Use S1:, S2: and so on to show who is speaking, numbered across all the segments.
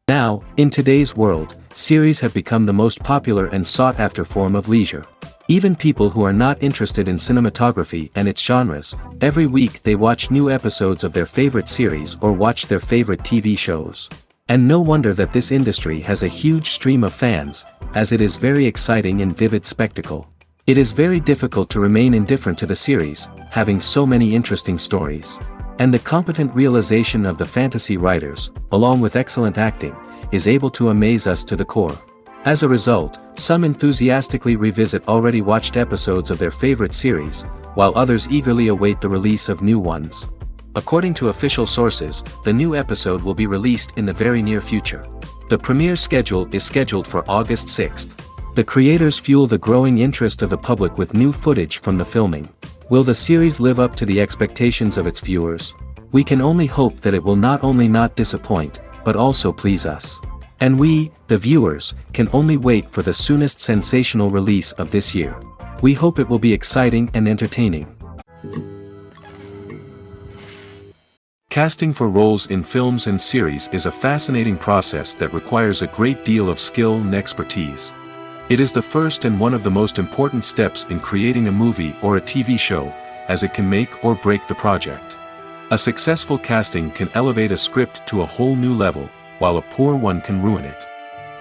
S1: Now, in today's world, series have become the most popular and sought-after form of leisure. Even people who are not interested in cinematography and its genres, every week they watch new episodes of their favorite series or watch their favorite TV shows. And no wonder that this industry has a huge stream of fans, as it is very exciting and vivid spectacle. It is very difficult to remain indifferent to the series, having so many interesting stories. And the competent realization of the fantasy writers, along with excellent acting, is able to amaze us to the core. As a result, some enthusiastically revisit already watched episodes of their favorite series, while others eagerly await the release of new ones. According to official sources, the new episode will be released in the very near future. The premiere schedule is scheduled for August 6th. The creators fuel the growing interest of the public with new footage from the filming. Will the series live up to the expectations of its viewers? We can only hope that it will not only not disappoint, but also please us. And we, the viewers, can only wait for the soonest sensational release of this year. We hope it will be exciting and entertaining. Casting for roles in films and series is a fascinating process that requires a great deal of skill and expertise. It is the first and one of the most important steps in creating a movie or a TV show, as it can make or break the project. A successful casting can elevate a script to a whole new level, while a poor one can ruin it.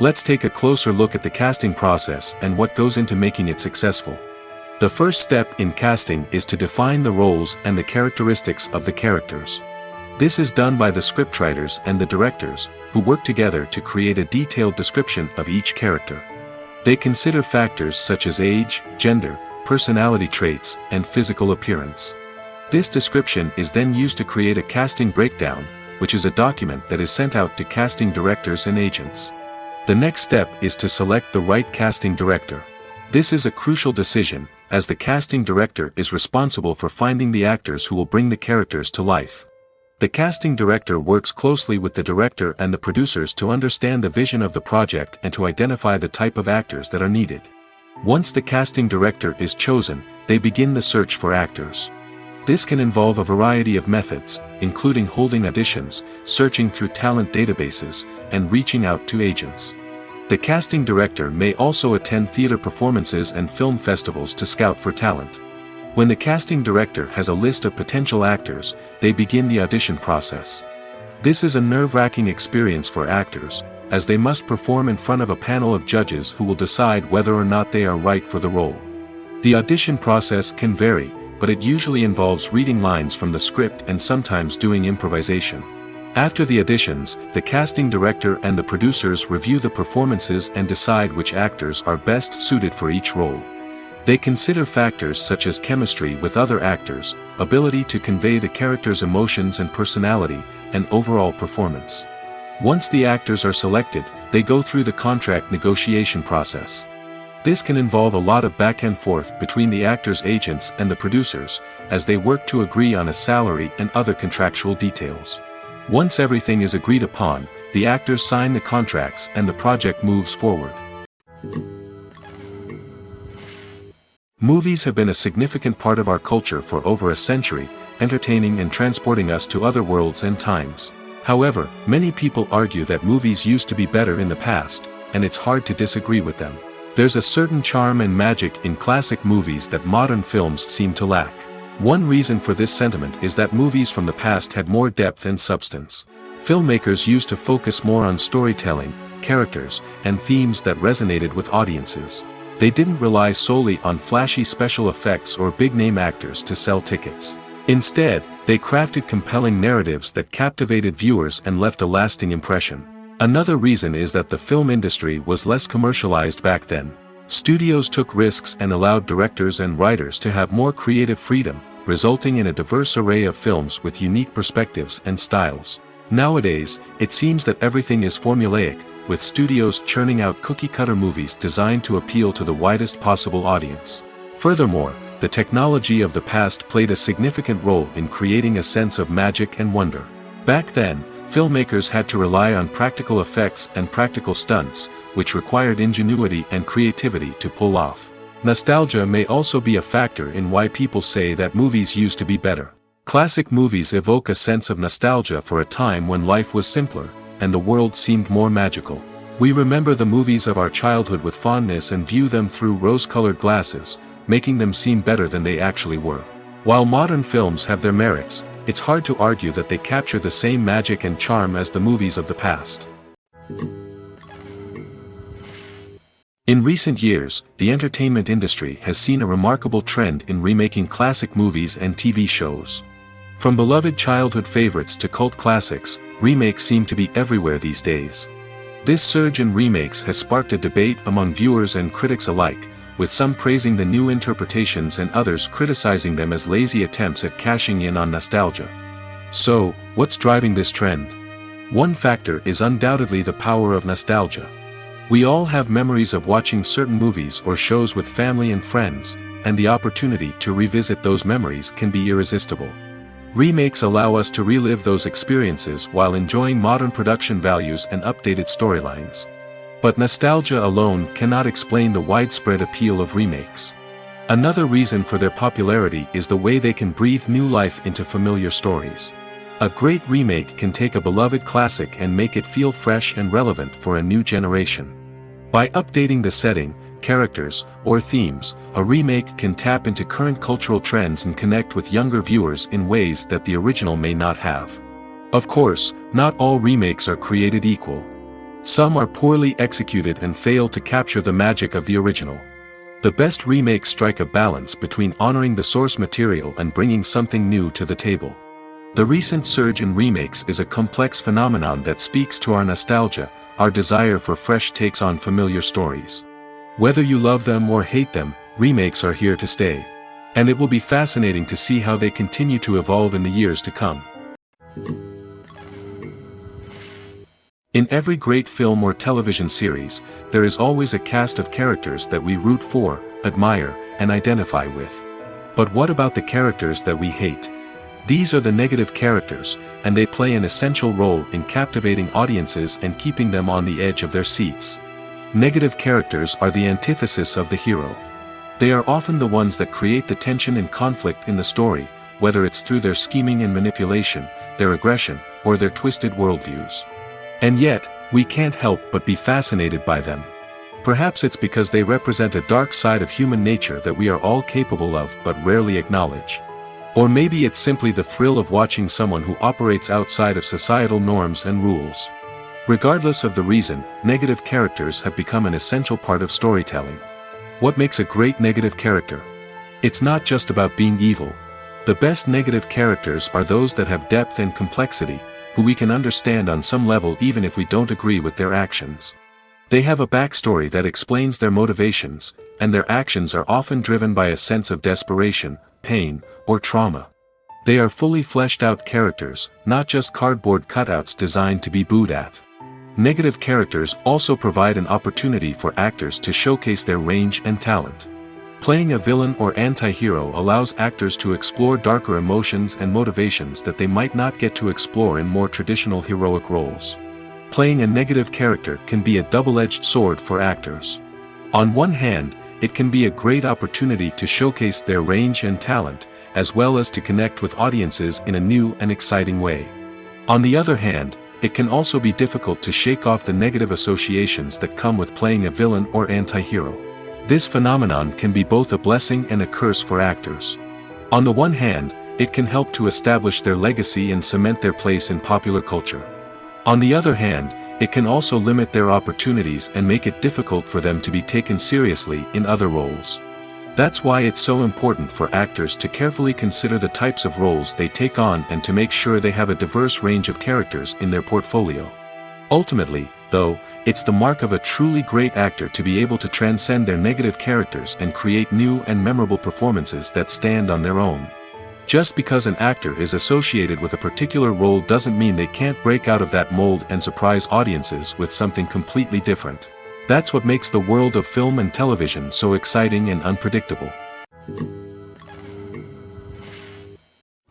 S1: Let's take a closer look at the casting process and what goes into making it successful. The first step in casting is to define the roles and the characteristics of the characters. This is done by the scriptwriters and the directors, who work together to create a detailed description of each character. They consider factors such as age, gender, personality traits, and physical appearance. This description is then used to create a casting breakdown, which is a document that is sent out to casting directors and agents. The next step is to select the right casting director. This is a crucial decision, as the casting director is responsible for finding the actors who will bring the characters to life. The casting director works closely with the director and the producers to understand the vision of the project and to identify the type of actors that are needed. Once the casting director is chosen, they begin the search for actors. This can involve a variety of methods, including holding auditions, searching through talent databases, and reaching out to agents. The casting director may also attend theater performances and film festivals to scout for talent. When the casting director has a list of potential actors, they begin the audition process. This is a nerve-wracking experience for actors, as they must perform in front of a panel of judges who will decide whether or not they are right for the role. The audition process can vary, but it usually involves reading lines from the script and sometimes doing improvisation. After the auditions, the casting director and the producers review the performances and decide which actors are best suited for each role. They consider factors such as chemistry with other actors, ability to convey the character's emotions and personality, and overall performance. Once the actors are selected, they go through the contract negotiation process. This can involve a lot of back and forth between the actors' agents and the producers, as they work to agree on a salary and other contractual details. Once everything is agreed upon, the actors sign the contracts and the project moves forward. Movies have been a significant part of our culture for over a century, entertaining and transporting us to other worlds and times. However, many people argue that movies used to be better in the past, and it's hard to disagree with them. There's a certain charm and magic in classic movies that modern films seem to lack. One reason for this sentiment is that movies from the past had more depth and substance. Filmmakers used to focus more on storytelling, characters, and themes that resonated with audiences. They didn't rely solely on flashy special effects or big-name actors to sell tickets. Instead, they crafted compelling narratives that captivated viewers and left a lasting impression. Another reason is that the film industry was less commercialized back then. Studios took risks and allowed directors and writers to have more creative freedom, resulting in a diverse array of films with unique perspectives and styles. Nowadays, it seems that everything is formulaic, with studios churning out cookie-cutter movies designed to appeal to the widest possible audience. Furthermore, the technology of the past played a significant role in creating a sense of magic and wonder. Back then, filmmakers had to rely on practical effects and practical stunts, which required ingenuity and creativity to pull off. Nostalgia may also be a factor in why people say that movies used to be better. Classic movies evoke a sense of nostalgia for a time when life was simpler, and the world seemed more magical. We remember the movies of our childhood with fondness and view them through rose-colored glasses, making them seem better than they actually were. While modern films have their merits, it's hard to argue that they capture the same magic and charm as the movies of the past. In recent years, the entertainment industry has seen a remarkable trend in remaking classic movies and TV shows. From beloved childhood favorites to cult classics, remakes seem to be everywhere these days. This surge in remakes has sparked a debate among viewers and critics alike, with some praising the new interpretations and others criticizing them as lazy attempts at cashing in on nostalgia. So, what's driving this trend? One factor is undoubtedly the power of nostalgia. We all have memories of watching certain movies or shows with family and friends, and the opportunity to revisit those memories can be irresistible. Remakes allow us to relive those experiences while enjoying modern production values and updated storylines. But nostalgia alone cannot explain the widespread appeal of remakes. Another reason for their popularity is the way they can breathe new life into familiar stories. A great remake can take a beloved classic and make it feel fresh and relevant for a new generation. By updating the setting, characters, or themes, a remake can tap into current cultural trends and connect with younger viewers in ways that the original may not have. Of course, not all remakes are created equal. Some are poorly executed and fail to capture the magic of the original. The best remakes strike a balance between honoring the source material and bringing something new to the table. The recent surge in remakes is a complex phenomenon that speaks to our nostalgia, our desire for fresh takes on familiar stories. Whether you love them or hate them, remakes are here to stay. And it will be fascinating to see how they continue to evolve in the years to come. In every great film or television series, there is always a cast of characters that we root for, admire, and identify with. But what about the characters that we hate? These are the negative characters, and they play an essential role in captivating audiences and keeping them on the edge of their seats. Negative characters are the antithesis of the hero. They are often the ones that create the tension and conflict in the story, whether it's through their scheming and manipulation, their aggression, or their twisted worldviews. And yet, we can't help but be fascinated by them. Perhaps it's because they represent a dark side of human nature that we are all capable of but rarely acknowledge. Or maybe it's simply the thrill of watching someone who operates outside of societal norms and rules. Regardless of the reason, negative characters have become an essential part of storytelling. What makes a great negative character? It's not just about being evil. The best negative characters are those that have depth and complexity, who we can understand on some level even if we don't agree with their actions. They have a backstory that explains their motivations, and their actions are often driven by a sense of desperation, pain, or trauma. They are fully fleshed out characters, not just cardboard cutouts designed to be booed at. Negative characters also provide an opportunity for actors to showcase their range and talent. Playing a villain or anti-hero allows actors to explore darker emotions and motivations that they might not get to explore in more traditional heroic roles. Playing a negative character can be a double-edged sword for actors. On one hand, it can be a great opportunity to showcase their range and talent, as well as to connect with audiences in a new and exciting way. On the other hand, it can also be difficult to shake off the negative associations that come with playing a villain or anti-hero. This phenomenon can be both a blessing and a curse for actors. On the one hand, it can help to establish their legacy and cement their place in popular culture. On the other hand, it can also limit their opportunities and make it difficult for them to be taken seriously in other roles. That's why it's so important for actors to carefully consider the types of roles they take on and to make sure they have a diverse range of characters in their portfolio. Ultimately, though, it's the mark of a truly great actor to be able to transcend their negative characters and create new and memorable performances that stand on their own. Just because an actor is associated with a particular role doesn't mean they can't break out of that mold and surprise audiences with something completely different. That's what makes the world of film and television so exciting and unpredictable.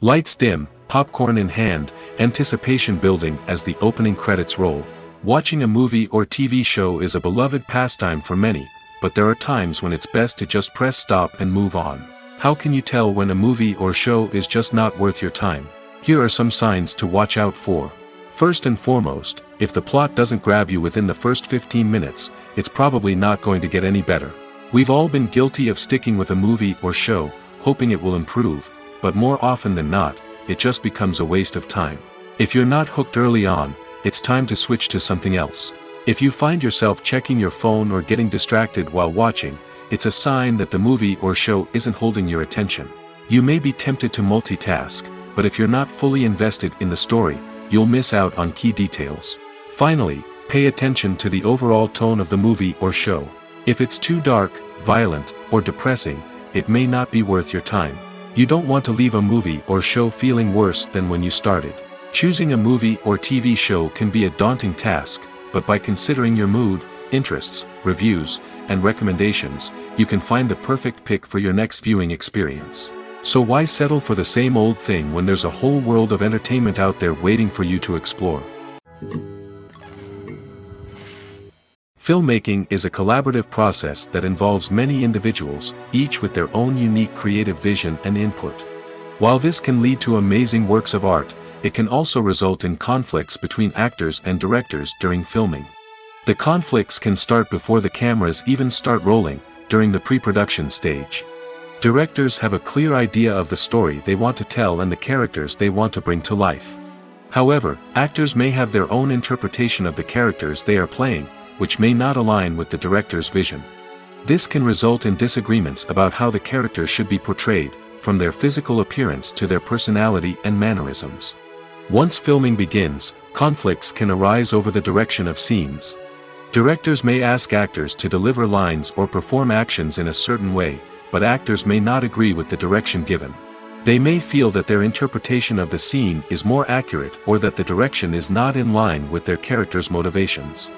S1: Lights dim, popcorn in hand, anticipation building as the opening credits roll. Watching a movie or TV show is a beloved pastime for many, but there are times when it's best to just press stop and move on. How can you tell when a movie or show is just not worth your time? Here are some signs to watch out for. First and foremost, if the plot doesn't grab you within the first 15 minutes, it's probably not going to get any better. We've all been guilty of sticking with a movie or show, hoping it will improve, but more often than not, it just becomes a waste of time. If you're not hooked early on, it's time to switch to something else. If you find yourself checking your phone or getting distracted while watching, it's a sign that the movie or show isn't holding your attention. You may be tempted to multitask, but if you're not fully invested in the story, you'll miss out on key details. Finally, pay attention to the overall tone of the movie or show. If it's too dark, violent, or depressing, it may not be worth your time. You don't want to leave a movie or show feeling worse than when you started. Choosing a movie or TV show can be a daunting task, but by considering your mood, interests, reviews, and recommendations, you can find the perfect pick for your next viewing experience. So why settle for the same old thing when there's a whole world of entertainment out there waiting for you to explore? Filmmaking is a collaborative process that involves many individuals, each with their own unique creative vision and input. While this can lead to amazing works of art, it can also result in conflicts between actors and directors during filming. The conflicts can start before the cameras even start rolling, during the pre-production stage. Directors have a clear idea of the story they want to tell and the characters they want to bring to life. However, actors may have their own interpretation of the characters they are playing, which may not align with the director's vision. This can result in disagreements about how the characters should be portrayed, from their physical appearance to their personality and mannerisms. Once filming begins, conflicts can arise over the direction of scenes. Directors may ask actors to deliver lines or perform actions in a certain way, but actors may not agree with the direction given. They may feel that their interpretation of the scene is more accurate or that the direction is not in line with their character's motivations.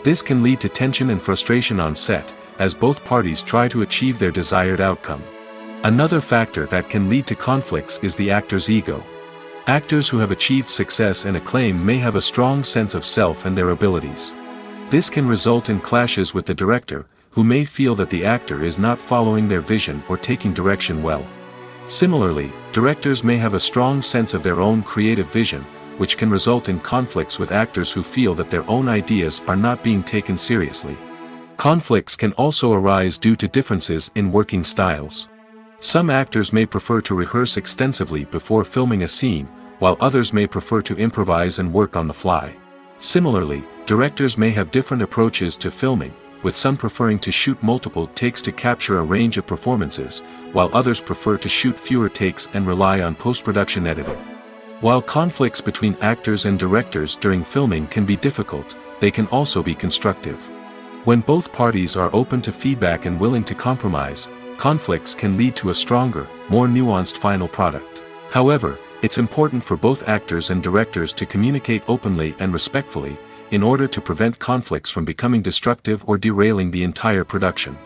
S1: This can lead to tension and frustration on set, as both parties try to achieve their desired outcome. Another factor that can lead to conflicts is the actor's ego. Actors who have achieved success and acclaim may have a strong sense of self and their abilities. This can result in clashes with the director, who may feel that the actor is not following their vision or taking direction well. Similarly, directors may have a strong sense of their own creative vision, which can result in conflicts with actors who feel that their own ideas are not being taken seriously. Conflicts can also arise due to differences in working styles. Some actors may prefer to rehearse extensively before filming a scene, while others may prefer to improvise and work on the fly. Similarly, directors may have different approaches to filming, with some preferring to shoot multiple takes to capture a range of performances, while others prefer to shoot fewer takes and rely on post-production editing. While conflicts between actors and directors during filming can be difficult, they can also be constructive. When both parties are open to feedback and willing to compromise, conflicts can lead to a stronger, more nuanced final product. However, it's important for both actors and directors to communicate openly and respectfully, in order to prevent conflicts from becoming destructive or derailing the entire production.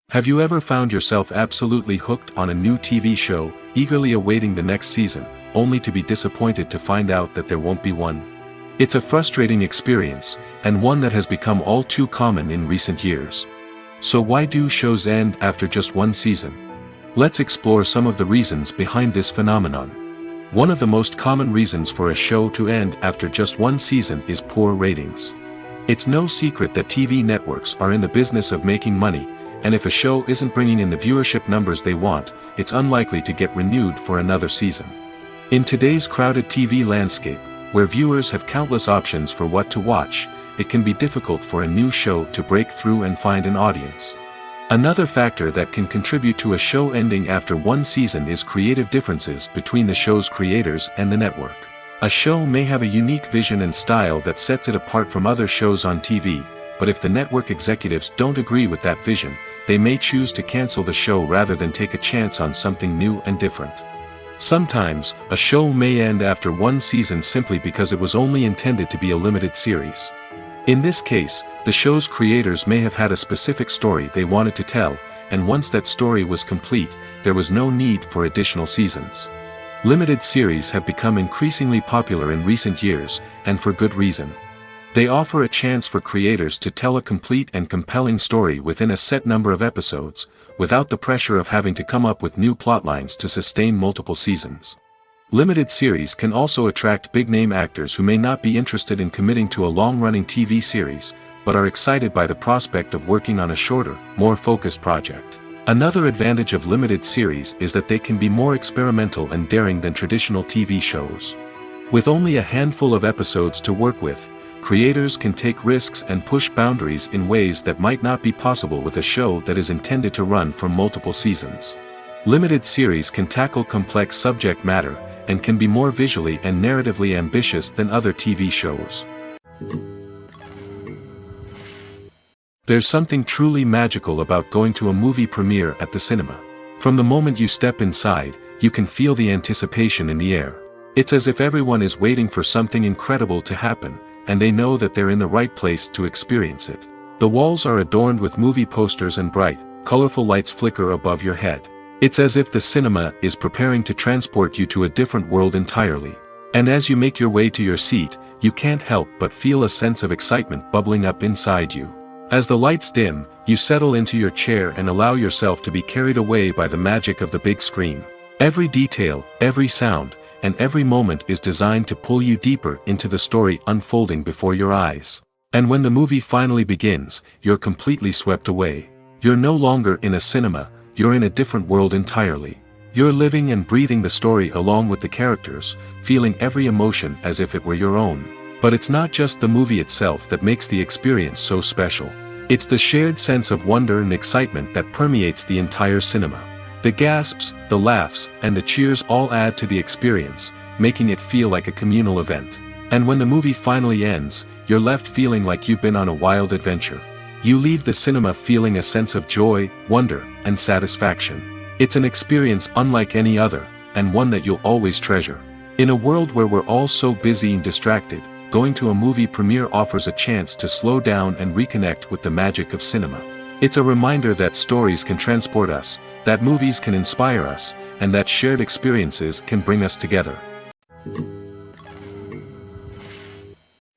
S1: Have you ever found yourself absolutely hooked on a new TV show, eagerly awaiting the next season, only to be disappointed to find out that there won't be one? It's a frustrating experience, and one that has become all too common in recent years. So why do shows end after just one season? Let's explore some of the reasons behind this phenomenon. One of the most common reasons for a show to end after just one season is poor ratings. It's no secret that TV networks are in the business of making money, and if a show isn't bringing in the viewership numbers they want, it's unlikely to get renewed for another season. In today's crowded TV landscape, where viewers have countless options for what to watch, it can be difficult for a new show to break through and find an audience. Another factor that can contribute to a show ending after one season is creative differences between the show's creators and the network. A show may have a unique vision and style that sets it apart from other shows on TV, but if the network executives don't agree with that vision, they may choose to cancel the show rather than take a chance on something new and different. Sometimes, a show may end after one season simply because it was only intended to be a limited series. In this case, the show's creators may have had a specific story they wanted to tell, and once that story was complete, there was no need for additional seasons. Limited series have become increasingly popular in recent years, and for good reason. They offer a chance for creators to tell a complete and compelling story within a set number of episodes, without the pressure of having to come up with new plotlines to sustain multiple seasons. Limited series can also attract big-name actors who may not be interested in committing to a long-running TV series, but are excited by the prospect of working on a shorter, more focused project. Another advantage of limited series is that they can be more experimental and daring than traditional TV shows. With only a handful of episodes to work with, creators can take risks and push boundaries in ways that might not be possible with a show that is intended to run for multiple seasons. Limited series can tackle complex subject matter, and can be more visually and narratively ambitious than other TV shows. There's something truly magical about going to a movie premiere at the cinema. From the moment you step inside, you can feel the anticipation in the air. It's as if everyone is waiting for something incredible to happen, and they know that they're in the right place to experience it. The walls are adorned with movie posters and bright, colorful lights flicker above your head. It's as if the cinema is preparing to transport you to a different world entirely. And as you make your way to your seat, you can't help but feel a sense of excitement bubbling up inside you. As the lights dim, you settle into your chair and allow yourself to be carried away by the magic of the big screen. Every detail, every sound, and every moment is designed to pull you deeper into the story unfolding before your eyes. And when the movie finally begins, you're completely swept away. You're no longer in a cinema, you're in a different world entirely. You're living and breathing the story along with the characters, feeling every emotion as if it were your own. But it's not just the movie itself that makes the experience so special. It's the shared sense of wonder and excitement that permeates the entire cinema. The gasps, the laughs, and the cheers all add to the experience, making it feel like a communal event. And when the movie finally ends, you're left feeling like you've been on a wild adventure. You leave the cinema feeling a sense of joy, wonder, and satisfaction. It's an experience unlike any other, and one that you'll always treasure. In a world where we're all so busy and distracted, going to a movie premiere offers a chance to slow down and reconnect with the magic of cinema. It's a reminder that stories can transport us, that movies can inspire us, and that shared experiences can bring us together.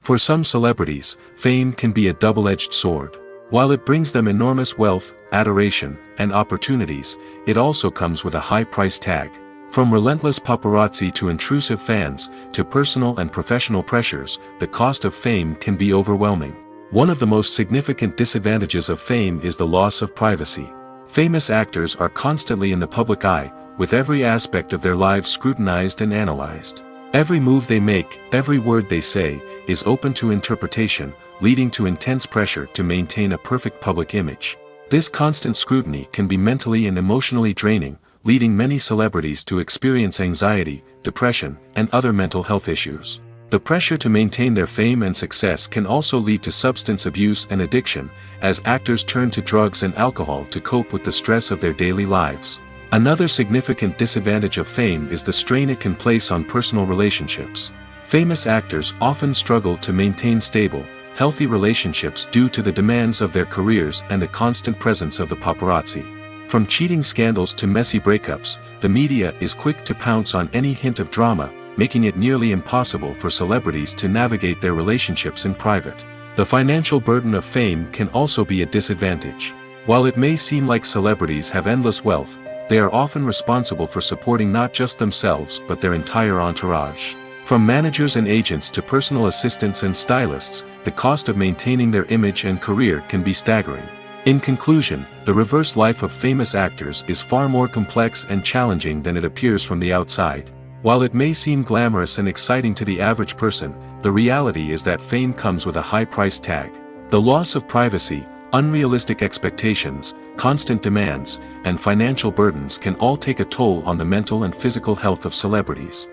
S1: For some celebrities, fame can be a double-edged sword. While it brings them enormous wealth, adoration, and opportunities, it also comes with a high price tag. From relentless paparazzi to intrusive fans, to personal and professional pressures, the cost of fame can be overwhelming. One of the most significant disadvantages of fame is the loss of privacy. Famous actors are constantly in the public eye, with every aspect of their lives scrutinized and analyzed. Every move they make, every word they say, is open to interpretation, leading to intense pressure to maintain a perfect public image. This constant scrutiny can be mentally and emotionally draining, leading many celebrities to experience anxiety, depression, and other mental health issues. The pressure to maintain their fame and success can also lead to substance abuse and addiction, as actors turn to drugs and alcohol to cope with the stress of their daily lives. Another significant disadvantage of fame is the strain it can place on personal relationships. Famous actors often struggle to maintain stable, healthy relationships due to the demands of their careers and the constant presence of the paparazzi. From cheating scandals to messy breakups, the media is quick to pounce on any hint of drama, making it nearly impossible for celebrities to navigate their relationships in private. The financial burden of fame can also be a disadvantage. While it may seem like celebrities have endless wealth, they are often responsible for supporting not just themselves but their entire entourage. From managers and agents to personal assistants and stylists, the cost of maintaining their image and career can be staggering. In conclusion, the reverse life of famous actors is far more complex and challenging than it appears from the outside. While it may seem glamorous and exciting to the average person, the reality is that fame comes with a high price tag. The loss of privacy, unrealistic expectations, constant demands, and financial burdens can all take a toll on the mental and physical health of celebrities.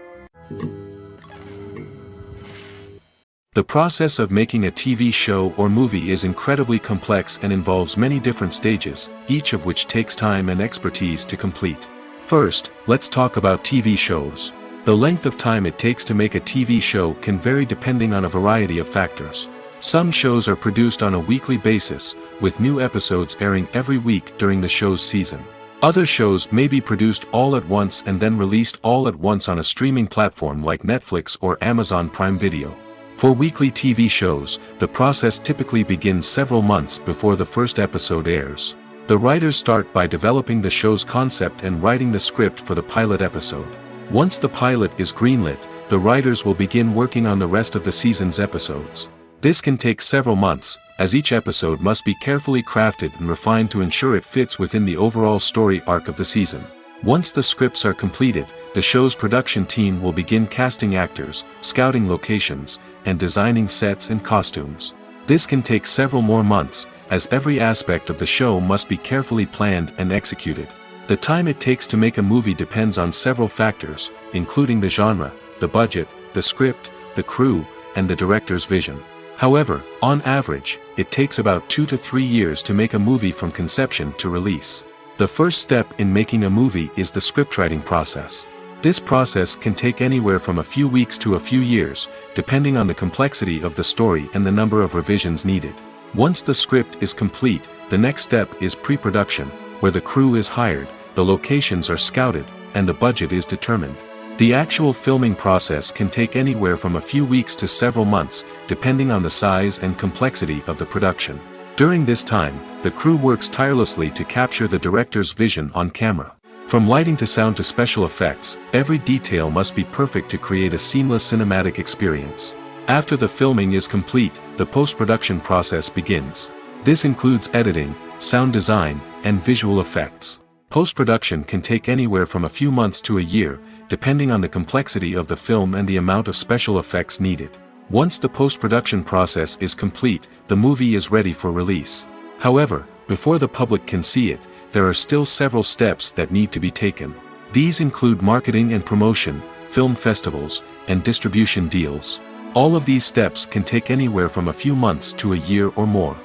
S1: The process of making a TV show or movie is incredibly complex and involves many different stages, each of which takes time and expertise to complete. First, let's talk about TV shows. The length of time it takes to make a TV show can vary depending on a variety of factors. Some shows are produced on a weekly basis, with new episodes airing every week during the show's season. Other shows may be produced all at once and then released all at once on a streaming platform like Netflix or Amazon Prime Video. For weekly TV shows, the process typically begins several months before the first episode airs. The writers start by developing the show's concept and writing the script for the pilot episode. Once the pilot is greenlit, the writers will begin working on the rest of the season's episodes. This can take several months, as each episode must be carefully crafted and refined to ensure it fits within the overall story arc of the season. Once the scripts are completed, the show's production team will begin casting actors, scouting locations, and designing sets and costumes. This can take several more months, as every aspect of the show must be carefully planned and executed. The time it takes to make a movie depends on several factors, including the genre, the budget, the script, the crew, and the director's vision. However, on average, it takes about 2 to 3 years to make a movie from conception to release. The first step in making a movie is the scriptwriting process. This process can take anywhere from a few weeks to a few years, depending on the complexity of the story and the number of revisions needed. Once the script is complete, the next step is pre-production, where the crew is hired, the locations are scouted, and the budget is determined. The actual filming process can take anywhere from a few weeks to several months, depending on the size and complexity of the production. During this time, the crew works tirelessly to capture the director's vision on camera. From lighting to sound to special effects, every detail must be perfect to create a seamless cinematic experience. After the filming is complete, the post-production process begins. This includes editing, sound design, and visual effects. Post-production can take anywhere from a few months to a year, depending on the complexity of the film and the amount of special effects needed. Once the post-production process is complete, the movie is ready for release. However, before the public can see it, there are still several steps that need to be taken. These include marketing and promotion, film festivals, and distribution deals. All of these steps can take anywhere from a few months to a year or more.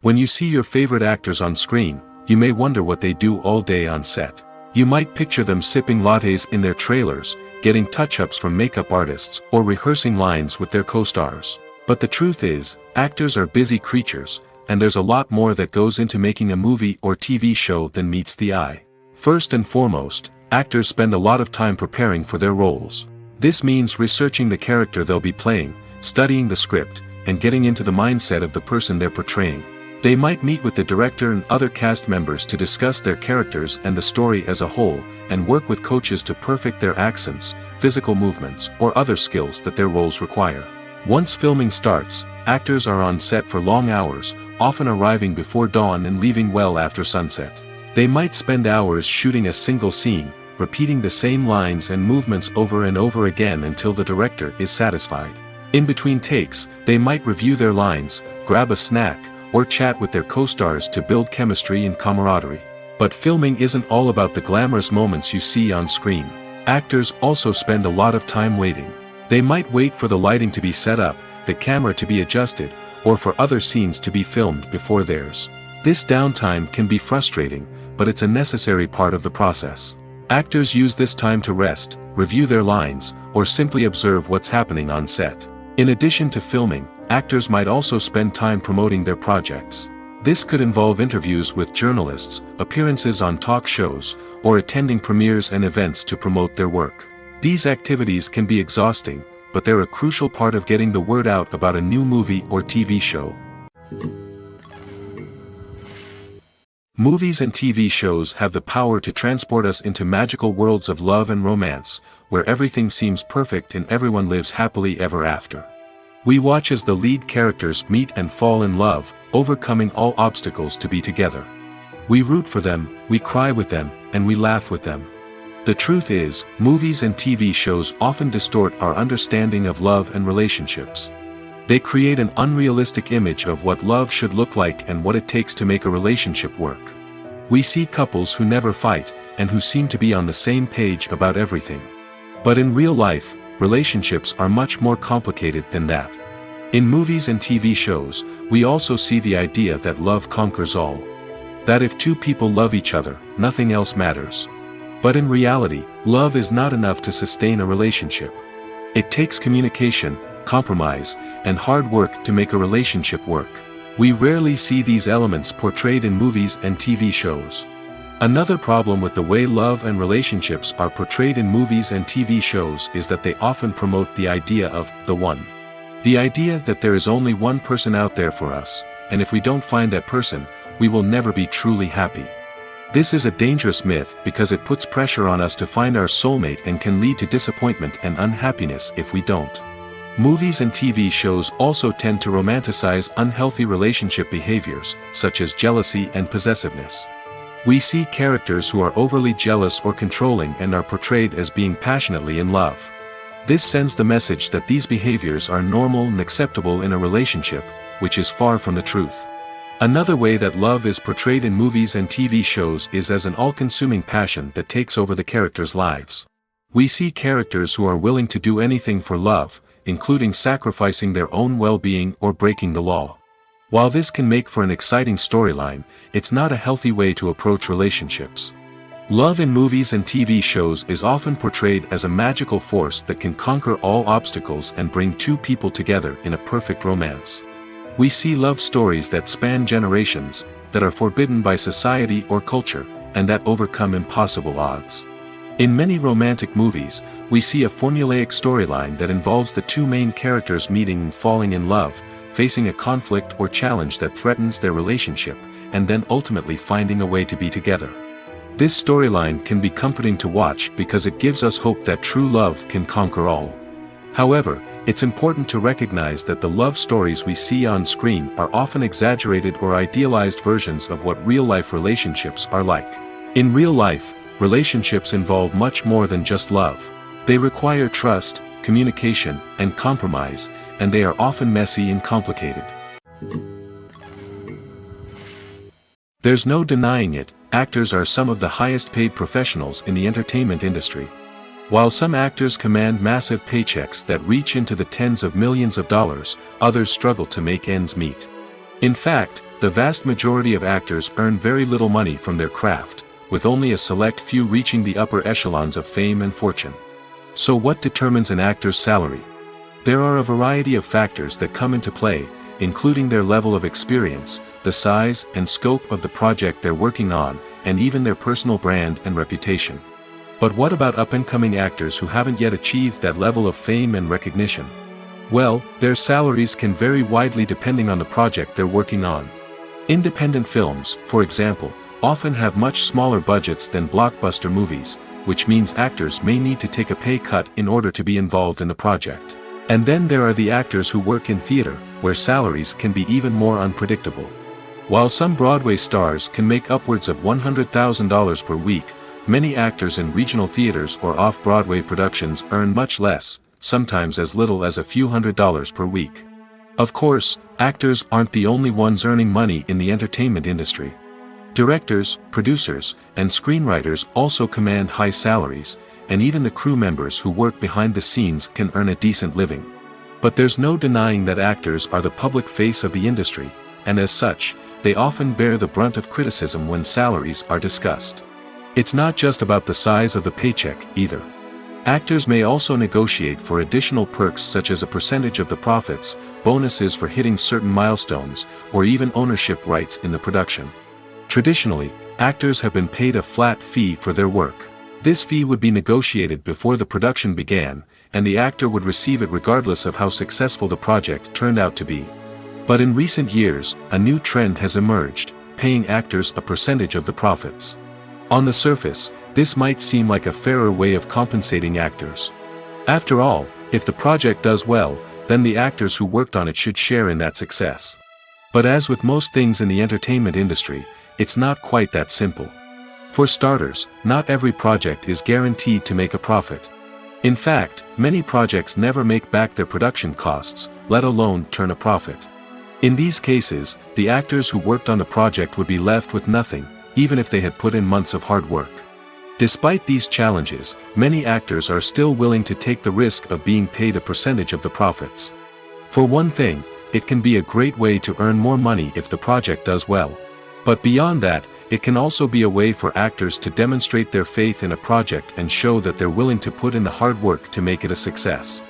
S1: When you see your favorite actors on screen, you may wonder what they do all day on set. You might picture them sipping lattes in their trailers, getting touch-ups from makeup artists, or rehearsing lines with their co-stars. But the truth is, actors are busy creatures, and there's a lot more that goes into making a movie or TV show than meets the eye. First and foremost, actors spend a lot of time preparing for their roles. This means researching the character they'll be playing, studying the script, and getting into the mindset of the person they're portraying. They might meet with the director and other cast members to discuss their characters and the story as a whole, and work with coaches to perfect their accents, physical movements, or other skills that their roles require. Once filming starts, actors are on set for long hours, often arriving before dawn and leaving well after sunset. They might spend hours shooting a single scene, repeating the same lines and movements over and over again until the director is satisfied. In between takes, they might review their lines, grab a snack, or chat with their co-stars to build chemistry and camaraderie. But filming isn't all about the glamorous moments you see on screen. Actors also spend a lot of time waiting. They might wait for the lighting to be set up, the camera to be adjusted, or for other scenes to be filmed before theirs. This downtime can be frustrating, but it's a necessary part of the process. Actors use this time to rest, review their lines, or simply observe what's happening on set. In addition to filming, actors might also spend time promoting their projects. This could involve interviews with journalists, appearances on talk shows, or attending premieres and events to promote their work. These activities can be exhausting, but they're a crucial part of getting the word out about a new movie or TV show. Movies and TV shows have the power to transport us into magical worlds of love and romance, where everything seems perfect and everyone lives happily ever after. We watch as the lead characters meet and fall in love, overcoming all obstacles to be together. We root for them, we cry with them, and we laugh with them. The truth is, movies and TV shows often distort our understanding of love and relationships. They create an unrealistic image of what love should look like and what it takes to make a relationship work. We see couples who never fight, and who seem to be on the same page about everything. But in real life, relationships are much more complicated than that. In movies and TV shows, we also see the idea that love conquers all. That if two people love each other, nothing else matters. But in reality, love is not enough to sustain a relationship. It takes communication, compromise, and hard work to make a relationship work. We rarely see these elements portrayed in movies and TV shows. Another problem with the way love and relationships are portrayed in movies and TV shows is that they often promote the idea of the one. The idea that there is only one person out there for us, and if we don't find that person, we will never be truly happy. This is a dangerous myth because it puts pressure on us to find our soulmate and can lead to disappointment and unhappiness if we don't. Movies and TV shows also tend to romanticize unhealthy relationship behaviors, such as jealousy and possessiveness. We see characters who are overly jealous or controlling and are portrayed as being passionately in love. This sends the message that these behaviors are normal and acceptable in a relationship, which is far from the truth. Another way that love is portrayed in movies and TV shows is as an all-consuming passion that takes over the characters' lives. We see characters who are willing to do anything for love, including sacrificing their own well-being or breaking the law. While this can make for an exciting storyline, it's not a healthy way to approach relationships. Love in movies and TV shows is often portrayed as a magical force that can conquer all obstacles and bring two people together in a perfect romance. We see love stories that span generations, that are forbidden by society or culture, and that overcome impossible odds. In many romantic movies, we see a formulaic storyline that involves the two main characters meeting and falling in love, facing a conflict or challenge that threatens their relationship, and then ultimately finding a way to be together. This storyline can be comforting to watch because it gives us hope that true love can conquer all. However, it's important to recognize that the love stories we see on screen are often exaggerated or idealized versions of what real-life relationships are like. In real life, relationships involve much more than just love. They require trust, communication, and compromise, and they are often messy and complicated. There's no denying it, actors are some of the highest-paid professionals in the entertainment industry. While some actors command massive paychecks that reach into the tens of millions of dollars, others struggle to make ends meet. In fact, the vast majority of actors earn very little money from their craft, with only a select few reaching the upper echelons of fame and fortune. So what determines an actor's salary? There are a variety of factors that come into play, including their level of experience, the size and scope of the project they're working on, and even their personal brand and reputation. But what about up-and-coming actors who haven't yet achieved that level of fame and recognition? Well, their salaries can vary widely depending on the project they're working on. Independent films, for example, often have much smaller budgets than blockbuster movies, which means actors may need to take a pay cut in order to be involved in the project. And then there are the actors who work in theater, where salaries can be even more unpredictable. While some Broadway stars can make upwards of $100,000 per week, many actors in regional theaters or off-Broadway productions earn much less, sometimes as little as a few $100s per week. Of course, actors aren't the only ones earning money in the entertainment industry. Directors, producers, and screenwriters also command high salaries, and even the crew members who work behind the scenes can earn a decent living. But there's no denying that actors are the public face of the industry, and as such, they often bear the brunt of criticism when salaries are discussed. It's not just about the size of the paycheck, either. Actors may also negotiate for additional perks such as a percentage of the profits, bonuses for hitting certain milestones, or even ownership rights in the production. Traditionally, actors have been paid a flat fee for their work. This fee would be negotiated before the production began, and the actor would receive it regardless of how successful the project turned out to be. But in recent years, a new trend has emerged, paying actors a percentage of the profits. On the surface, this might seem like a fairer way of compensating actors. After all, if the project does well, then the actors who worked on it should share in that success. But as with most things in the entertainment industry, it's not quite that simple. For starters, not every project is guaranteed to make a profit. In fact, many projects never make back their production costs, let alone turn a profit. In these cases, the actors who worked on the project would be left with nothing, even if they had put in months of hard work. Despite these challenges, many actors are still willing to take the risk of being paid a percentage of the profits. For one thing, it can be a great way to earn more money if the project does well. But beyond that, it can also be a way for actors to demonstrate their faith in a project and show that they're willing to put in the hard work to make it a success.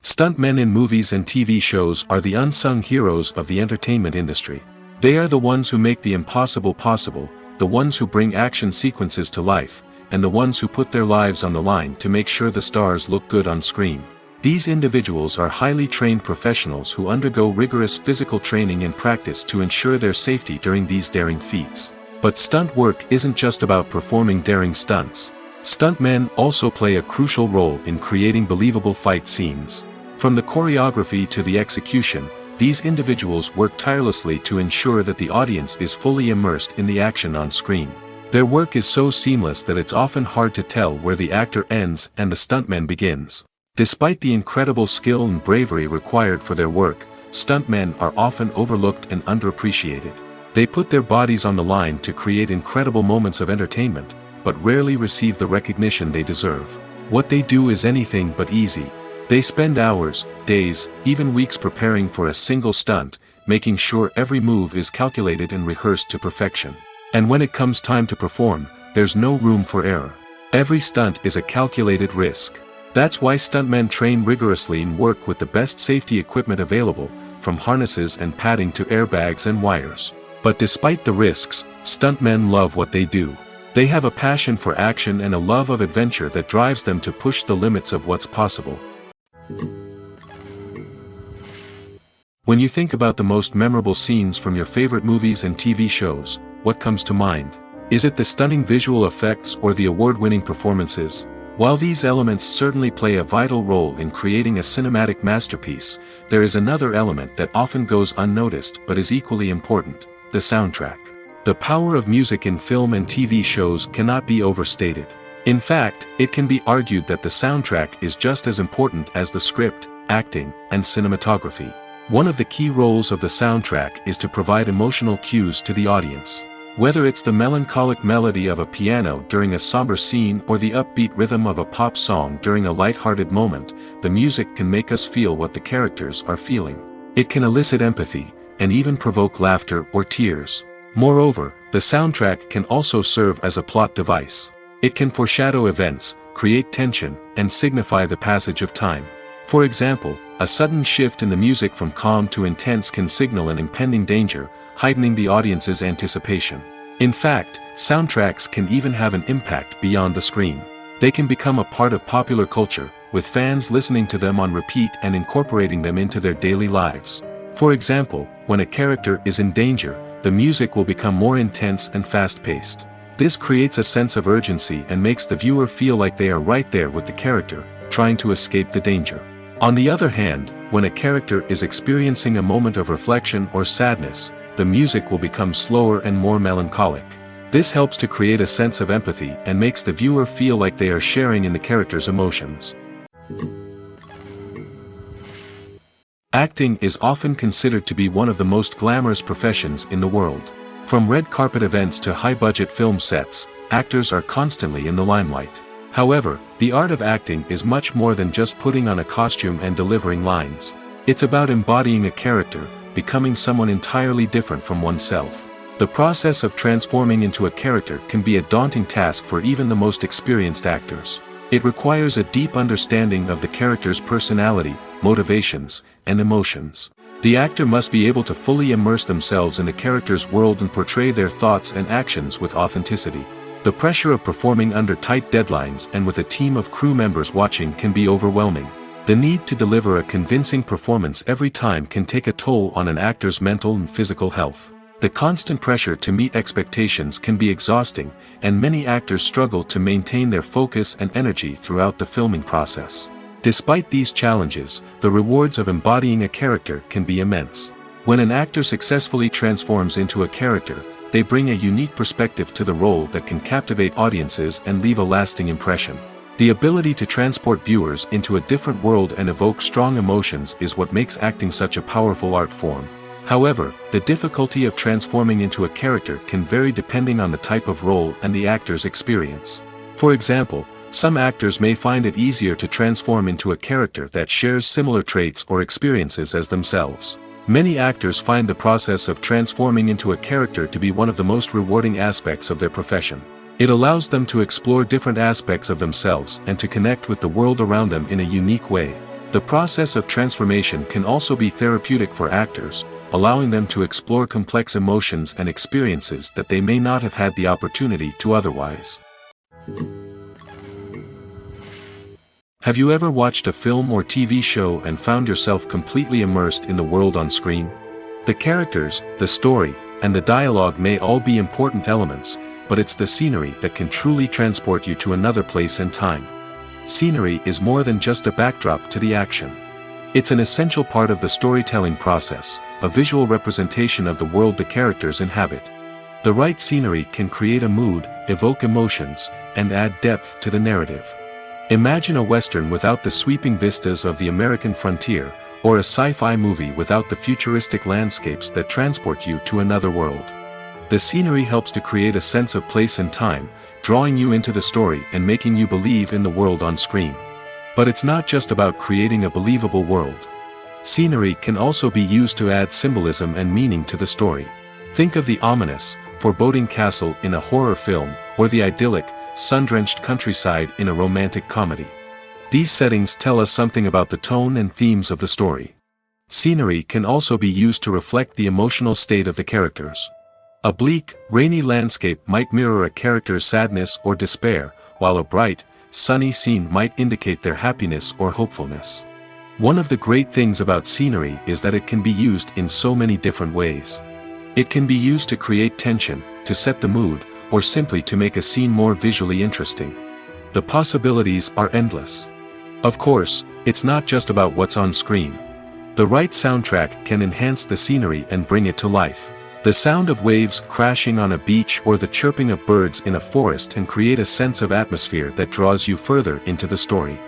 S1: Stuntmen in movies and TV shows are the unsung heroes of the entertainment industry. They are the ones who make the impossible possible, the ones who bring action sequences to life, and the ones who put their lives on the line to make sure the stars look good on screen. These individuals are highly trained professionals who undergo rigorous physical training and practice to ensure their safety during these daring feats. But stunt work isn't just about performing daring stunts. Stuntmen also play a crucial role in creating believable fight scenes. From the choreography to the execution, these individuals work tirelessly to ensure that the audience is fully immersed in the action on screen. Their work is so seamless that it's often hard to tell where the actor ends and the stuntman begins. Despite the incredible skill and bravery required for their work, stuntmen are often overlooked and underappreciated. They put their bodies on the line to create incredible moments of entertainment, but rarely receive the recognition they deserve. What they do is anything but easy. They spend hours, days, even weeks preparing for a single stunt, making sure every move is calculated and rehearsed to perfection. And when it comes time to perform, there's no room for error. Every stunt is a calculated risk. That's why stuntmen train rigorously and work with the best safety equipment available, from harnesses and padding to airbags and wires. But despite the risks, stuntmen love what they do. They have a passion for action and a love of adventure that drives them to push the limits of what's possible. When you think about the most memorable scenes from your favorite movies and TV shows, what comes to mind? Is it the stunning visual effects or the award-winning performances? While these elements certainly play a vital role in creating a cinematic masterpiece, there is another element that often goes unnoticed but is equally important: the soundtrack. The power of music in film and TV shows cannot be overstated. In fact, it can be argued that the soundtrack is just as important as the script, acting, and cinematography. One of the key roles of the soundtrack is to provide emotional cues to the audience. Whether it's the melancholic melody of a piano during a somber scene or the upbeat rhythm of a pop song during a light-hearted moment, the music can make us feel what the characters are feeling. It can elicit empathy, and even provoke laughter or tears. Moreover, the soundtrack can also serve as a plot device. It can foreshadow events, create tension, and signify the passage of time. For example, a sudden shift in the music from calm to intense can signal an impending danger, heightening the audience's anticipation. In fact, soundtracks can even have an impact beyond the screen. They can become a part of popular culture, with fans listening to them on repeat and incorporating them into their daily lives. For example, when a character is in danger, the music will become more intense and fast-paced. This creates a sense of urgency and makes the viewer feel like they are right there with the character, trying to escape the danger. On the other hand, when a character is experiencing a moment of reflection or sadness, the music will become slower and more melancholic. This helps to create a sense of empathy and makes the viewer feel like they are sharing in the character's emotions. Acting is often considered to be one of the most glamorous professions in the world. From red carpet events to high-budget film sets, actors are constantly in the limelight. However, the art of acting is much more than just putting on a costume and delivering lines. It's about embodying a character, becoming someone entirely different from oneself. The process of transforming into a character can be a daunting task for even the most experienced actors. It requires a deep understanding of the character's personality, motivations, and emotions. The actor must be able to fully immerse themselves in the character's world and portray their thoughts and actions with authenticity. The pressure of performing under tight deadlines and with a team of crew members watching can be overwhelming. The need to deliver a convincing performance every time can take a toll on an actor's mental and physical health. The constant pressure to meet expectations can be exhausting, and many actors struggle to maintain their focus and energy throughout the filming process. Despite these challenges, the rewards of embodying a character can be immense. When an actor successfully transforms into a character, they bring a unique perspective to the role that can captivate audiences and leave a lasting impression. The ability to transport viewers into a different world and evoke strong emotions is what makes acting such a powerful art form. However, the difficulty of transforming into a character can vary depending on the type of role and the actor's experience. For example, some actors may find it easier to transform into a character that shares similar traits or experiences as themselves. Many actors find the process of transforming into a character to be one of the most rewarding aspects of their profession. It allows them to explore different aspects of themselves and to connect with the world around them in a unique way. The process of transformation can also be therapeutic for actors, allowing them to explore complex emotions and experiences that they may not have had the opportunity to otherwise. Have you ever watched a film or TV show and found yourself completely immersed in the world on screen? The characters, the story, and the dialogue may all be important elements, but it's the scenery that can truly transport you to another place and time. Scenery is more than just a backdrop to the action. It's an essential part of the storytelling process, a visual representation of the world the characters inhabit. The right scenery can create a mood, evoke emotions, and add depth to the narrative. Imagine a Western without the sweeping vistas of the American frontier, or a sci-fi movie without the futuristic landscapes that transport you to another world. The scenery helps to create a sense of place and time, drawing you into the story and making you believe in the world on screen. But it's not just about creating a believable world. Scenery can also be used to add symbolism and meaning to the story. Think of the ominous, foreboding castle in a horror film, or the idyllic, sun-drenched countryside in a romantic comedy. These settings tell us something about the tone and themes of the story. Scenery can also be used to reflect the emotional state of the characters. A bleak, rainy landscape might mirror a character's sadness or despair, while a bright, sunny scene might indicate their happiness or hopefulness. One of the great things about scenery is that it can be used in so many different ways. It can be used to create tension, to set the mood, or simply to make a scene more visually interesting. The possibilities are endless. Of course, it's not just about what's on screen. The right soundtrack can enhance the scenery and bring it to life. The sound of waves crashing on a beach or the chirping of birds in a forest can create a sense of atmosphere that draws you further into the story.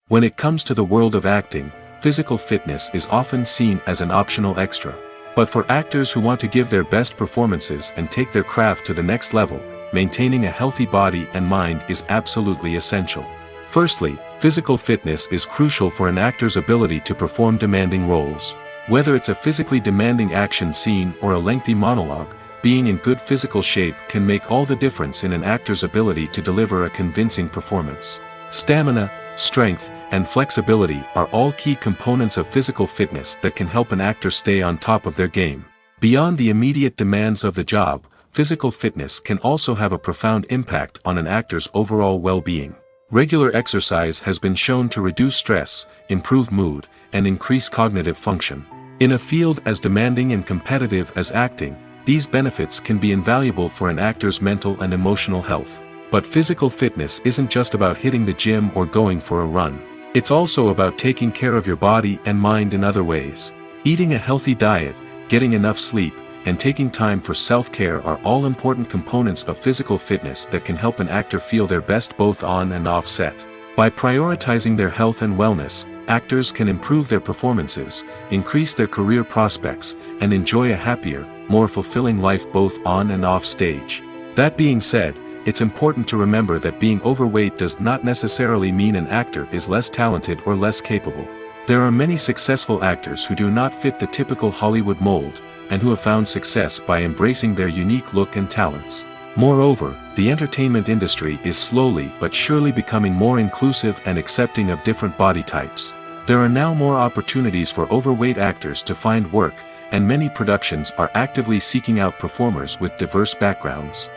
S1: When it comes to the world of acting, physical fitness is often seen as an optional extra. But for actors who want to give their best performances and take their craft to the next level, maintaining a healthy body and mind is absolutely essential. Firstly, physical fitness is crucial for an actor's ability to perform demanding roles. Whether it's a physically demanding action scene or a lengthy monologue, being in good physical shape can make all the difference in an actor's ability to deliver a convincing performance. Stamina, strength, and flexibility are all key components of physical fitness that can help an actor stay on top of their game. Beyond the immediate demands of the job, physical fitness can also have a profound impact on an actor's overall well-being. Regular exercise has been shown to reduce stress, improve mood, and increase cognitive function. In a field as demanding and competitive as acting, these benefits can be invaluable for an actor's mental and emotional health. But physical fitness isn't just about hitting the gym or going for a run. It's also about taking care of your body and mind in other ways. Eating a healthy diet, getting enough sleep, and taking time for self-care are all important components of physical fitness that can help an actor feel their best both on and off set. By prioritizing their health and wellness, actors can improve their performances, increase their career prospects, and enjoy a happier, more fulfilling life both on and off stage. That being said, it's important to remember that being overweight does not necessarily mean an actor is less talented or less capable. There are many successful actors who do not fit the typical Hollywood mold, and who have found success by embracing their unique look and talents. Moreover, the entertainment industry is slowly but surely becoming more inclusive and accepting of different body types. There are now more opportunities for overweight actors to find work, and many productions are actively seeking out performers with diverse backgrounds.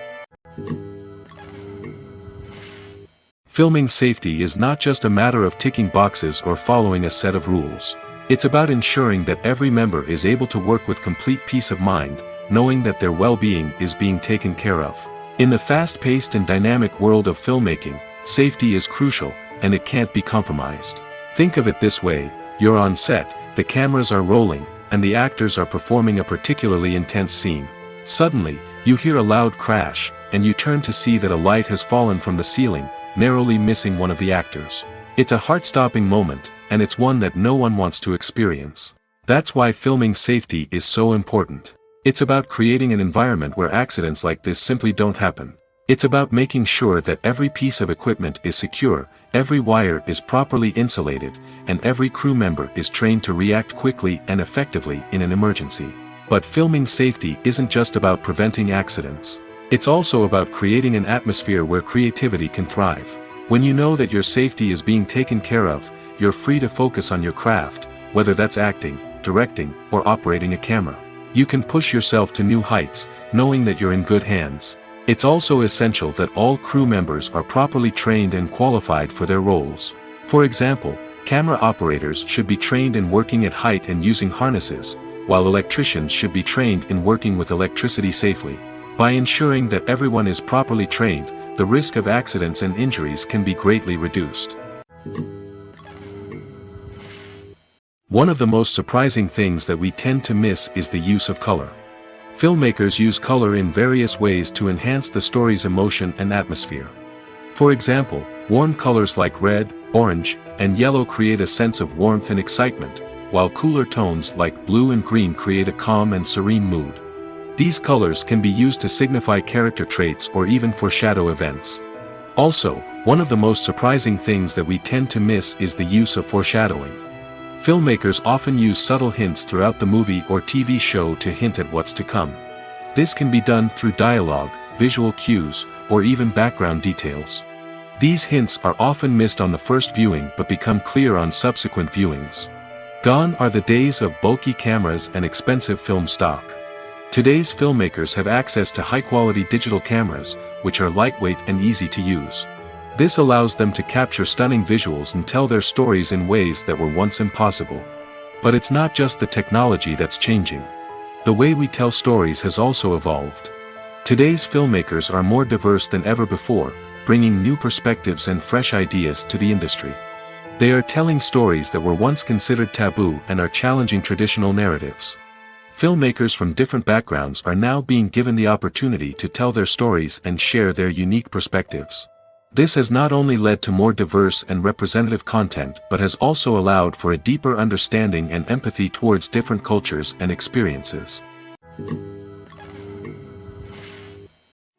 S1: Filming safety is not just a matter of ticking boxes or following a set of rules. It's about ensuring that every member is able to work with complete peace of mind, knowing that their well-being is being taken care of. In the fast-paced and dynamic world of filmmaking, safety is crucial, and it can't be compromised. Think of it this way: You're on set, the cameras are rolling, and the actors are performing a particularly intense scene. Suddenly, you hear a loud crash, and you turn to see that a light has fallen from the ceiling, narrowly missing one of the actors. It's a heart-stopping moment, and it's one that no one wants to experience. That's why filming safety is so important. It's about creating an environment where accidents like this simply don't happen. It's about making sure that every piece of equipment is secure, every wire is properly insulated, and every crew member is trained to react quickly and effectively in an emergency. But filming safety isn't just about preventing accidents. It's also about creating an atmosphere where creativity can thrive. When you know that your safety is being taken care of, you're free to focus on your craft, whether that's acting, directing, or operating a camera. You can push yourself to new heights, knowing that you're in good hands. It's also essential that all crew members are properly trained and qualified for their roles. For example, camera operators should be trained in working at height and using harnesses, while electricians should be trained in working with electricity safely. By ensuring that everyone is properly trained, the risk of accidents and injuries can be greatly reduced. One of the most surprising things that we tend to miss is the use of color. Filmmakers use color in various ways to enhance the story's emotion and atmosphere. For example, warm colors like red, orange, and yellow create a sense of warmth and excitement, while cooler tones like blue and green create a calm and serene mood. These colors can be used to signify character traits or even foreshadow events. Also, one of the most surprising things that we tend to miss is the use of foreshadowing. Filmmakers often use subtle hints throughout the movie or TV show to hint at what's to come. This can be done through dialogue, visual cues, or even background details. These hints are often missed on the first viewing but become clear on subsequent viewings. Gone are the days of bulky cameras and expensive film stock. Today's filmmakers have access to high-quality digital cameras, which are lightweight and easy to use. This allows them to capture stunning visuals and tell their stories in ways that were once impossible. But it's not just the technology that's changing. The way we tell stories has also evolved. Today's filmmakers are more diverse than ever before, bringing new perspectives and fresh ideas to the industry. They are telling stories that were once considered taboo and are challenging traditional narratives. Filmmakers from different backgrounds are now being given the opportunity to tell their stories and share their unique perspectives. This has not only led to more diverse and representative content but has also allowed for a deeper understanding and empathy towards different cultures and experiences.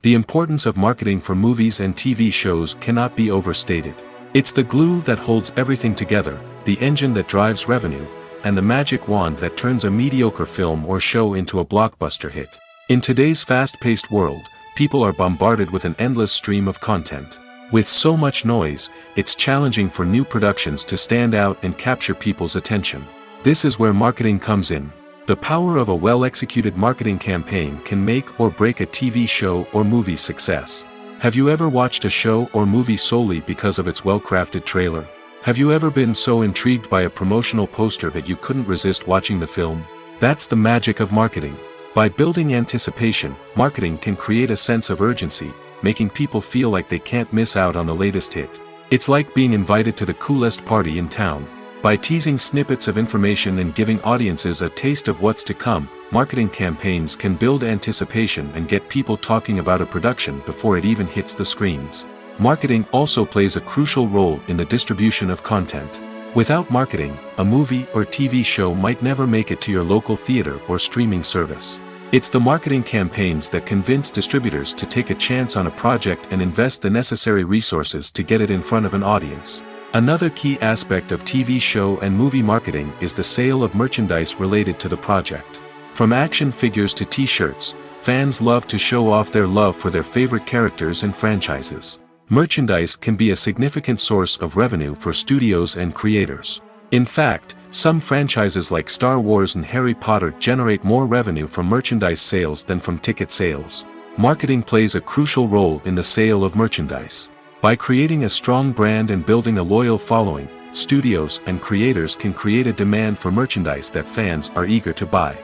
S1: The importance of marketing for movies and TV shows cannot be overstated. It's the glue that holds everything together, the engine that drives revenue, and the magic wand that turns a mediocre film or show into a blockbuster hit. In today's fast-paced world, people are bombarded with an endless stream of content. With so much noise, it's challenging for new productions to stand out and capture people's attention. This is where marketing comes in. The power of a well-executed marketing campaign can make or break a TV show or movie's success. Have you ever watched a show or movie solely because of its well-crafted trailer? Have you ever been so intrigued by a promotional poster that you couldn't resist watching the film? That's the magic of marketing. By building anticipation, marketing can create a sense of urgency, making people feel like they can't miss out on the latest hit. It's like being invited to the coolest party in town. By teasing snippets of information and giving audiences a taste of what's to come, marketing campaigns can build anticipation and get people talking about a production before it even hits the screens. Marketing also plays a crucial role in the distribution of content. Without marketing, a movie or TV show might never make it to your local theater or streaming service. It's the marketing campaigns that convince distributors to take a chance on a project and invest the necessary resources to get it in front of an audience. Another key aspect of TV show and movie marketing is the sale of merchandise related to the project. From action figures to t-shirts, fans love to show off their love for their favorite characters and franchises. Merchandise can be a significant source of revenue for studios and creators. In fact, some franchises like Star Wars and Harry Potter generate more revenue from merchandise sales than from ticket sales. Marketing plays a crucial role in the sale of merchandise. By creating a strong brand and building a loyal following, studios and creators can create a demand for merchandise that fans are eager to buy.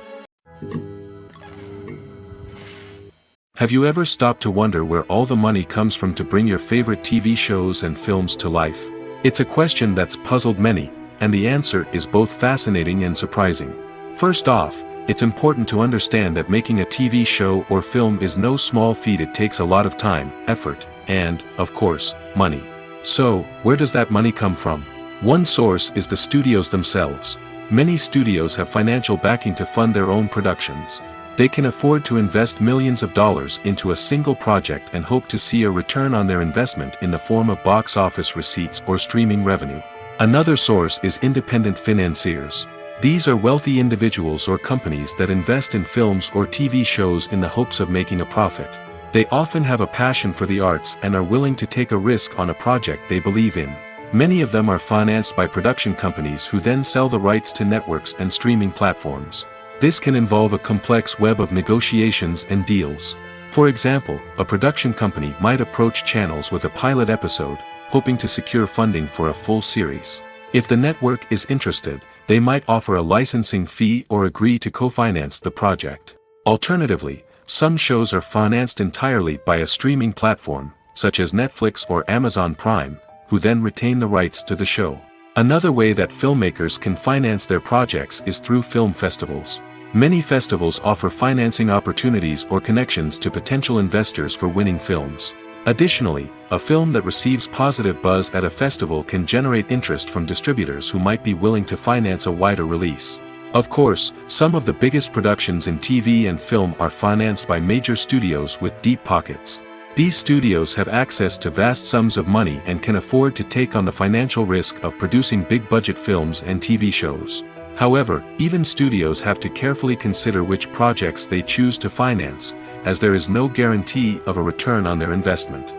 S1: Have you ever stopped to wonder where all the money comes from to bring your favorite TV shows and films to life? It's a question that's puzzled many, And the answer is both fascinating and surprising. First off, it's important to understand that making a TV show or film is no small feat. It takes a lot of time, effort, and, of course, money. So, where does that money come from? One source is the studios themselves. Many studios have financial backing to fund their own productions. They can afford to invest millions of dollars into a single project and hope to see a return on their investment in the form of box office receipts or streaming revenue. Another source is independent financiers. These are wealthy individuals or companies that invest in films or TV shows in the hopes of making a profit. They often have a passion for the arts and are willing to take a risk on a project they believe in. Many of them are financed by production companies who then sell the rights to networks and streaming platforms. This can involve a complex web of negotiations and deals. For example, a production company might approach channels with a pilot episode, hoping to secure funding for a full series. If the network is interested, they might offer a licensing fee or agree to co-finance the project. Alternatively, some shows are financed entirely by a streaming platform, such as Netflix or Amazon Prime, who then retain the rights to the show. Another way that filmmakers can finance their projects is through film festivals. Many festivals offer financing opportunities or connections to potential investors for winning films. Additionally, a film that receives positive buzz at a festival can generate interest from distributors who might be willing to finance a wider release. Of course, some of the biggest productions in TV and film are financed by major studios with deep pockets. These studios have access to vast sums of money and can afford to take on the financial risk of producing big-budget films and TV shows. However, even studios have to carefully consider which projects they choose to finance, as there is no guarantee of a return on their investment.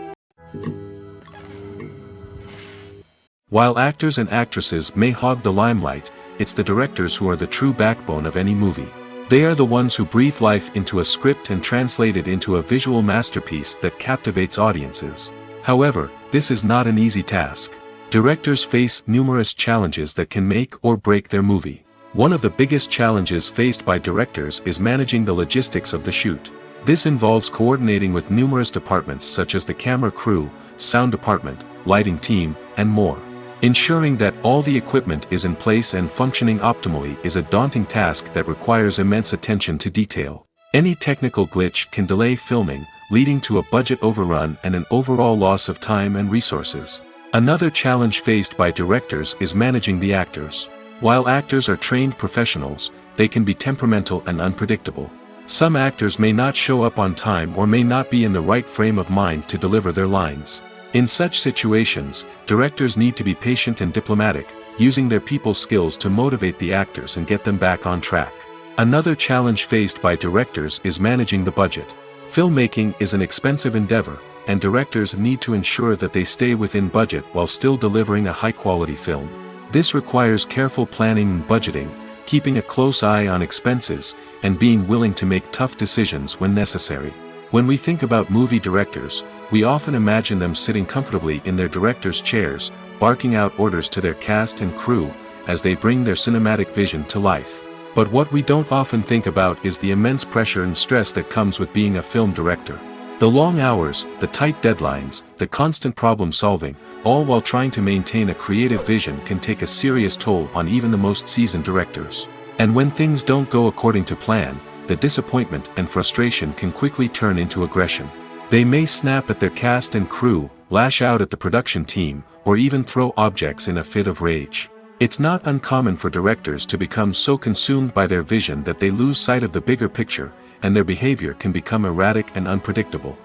S1: While actors and actresses may hog the limelight, it's the directors who are the true backbone of any movie. They are the ones who breathe life into a script and translate it into a visual masterpiece that captivates audiences. However, this is not an easy task. Directors face numerous challenges that can make or break their movie. One of the biggest challenges faced by directors is managing the logistics of the shoot. This involves coordinating with numerous departments such as the camera crew, sound department, lighting team, and more. Ensuring that all the equipment is in place and functioning optimally is a daunting task that requires immense attention to detail. Any technical glitch can delay filming, leading to a budget overrun and an overall loss of time and resources. Another challenge faced by directors is managing the actors. While actors are trained professionals, they can be temperamental and unpredictable. Some actors may not show up on time or may not be in the right frame of mind to deliver their lines. In such situations, directors need to be patient and diplomatic, using their people skills to motivate the actors and get them back on track. Another challenge faced by directors is managing the budget. Filmmaking is an expensive endeavor, and directors need to ensure that they stay within budget while still delivering a high-quality film. This requires careful planning and budgeting, keeping a close eye on expenses, and being willing to make tough decisions when necessary. When we think about movie directors, we often imagine them sitting comfortably in their director's chairs, barking out orders to their cast and crew, as they bring their cinematic vision to life. But what we don't often think about is the immense pressure and stress that comes with being a film director. The long hours, the tight deadlines, the constant problem solving, all while trying to maintain a creative vision can take a serious toll on even the most seasoned directors. And when things don't go according to plan, the disappointment and frustration can quickly turn into aggression. They may snap at their cast and crew, lash out at the production team, or even throw objects in a fit of rage. It's not uncommon for directors to become so consumed by their vision that they lose sight of the bigger picture, and their behavior can become erratic and unpredictable.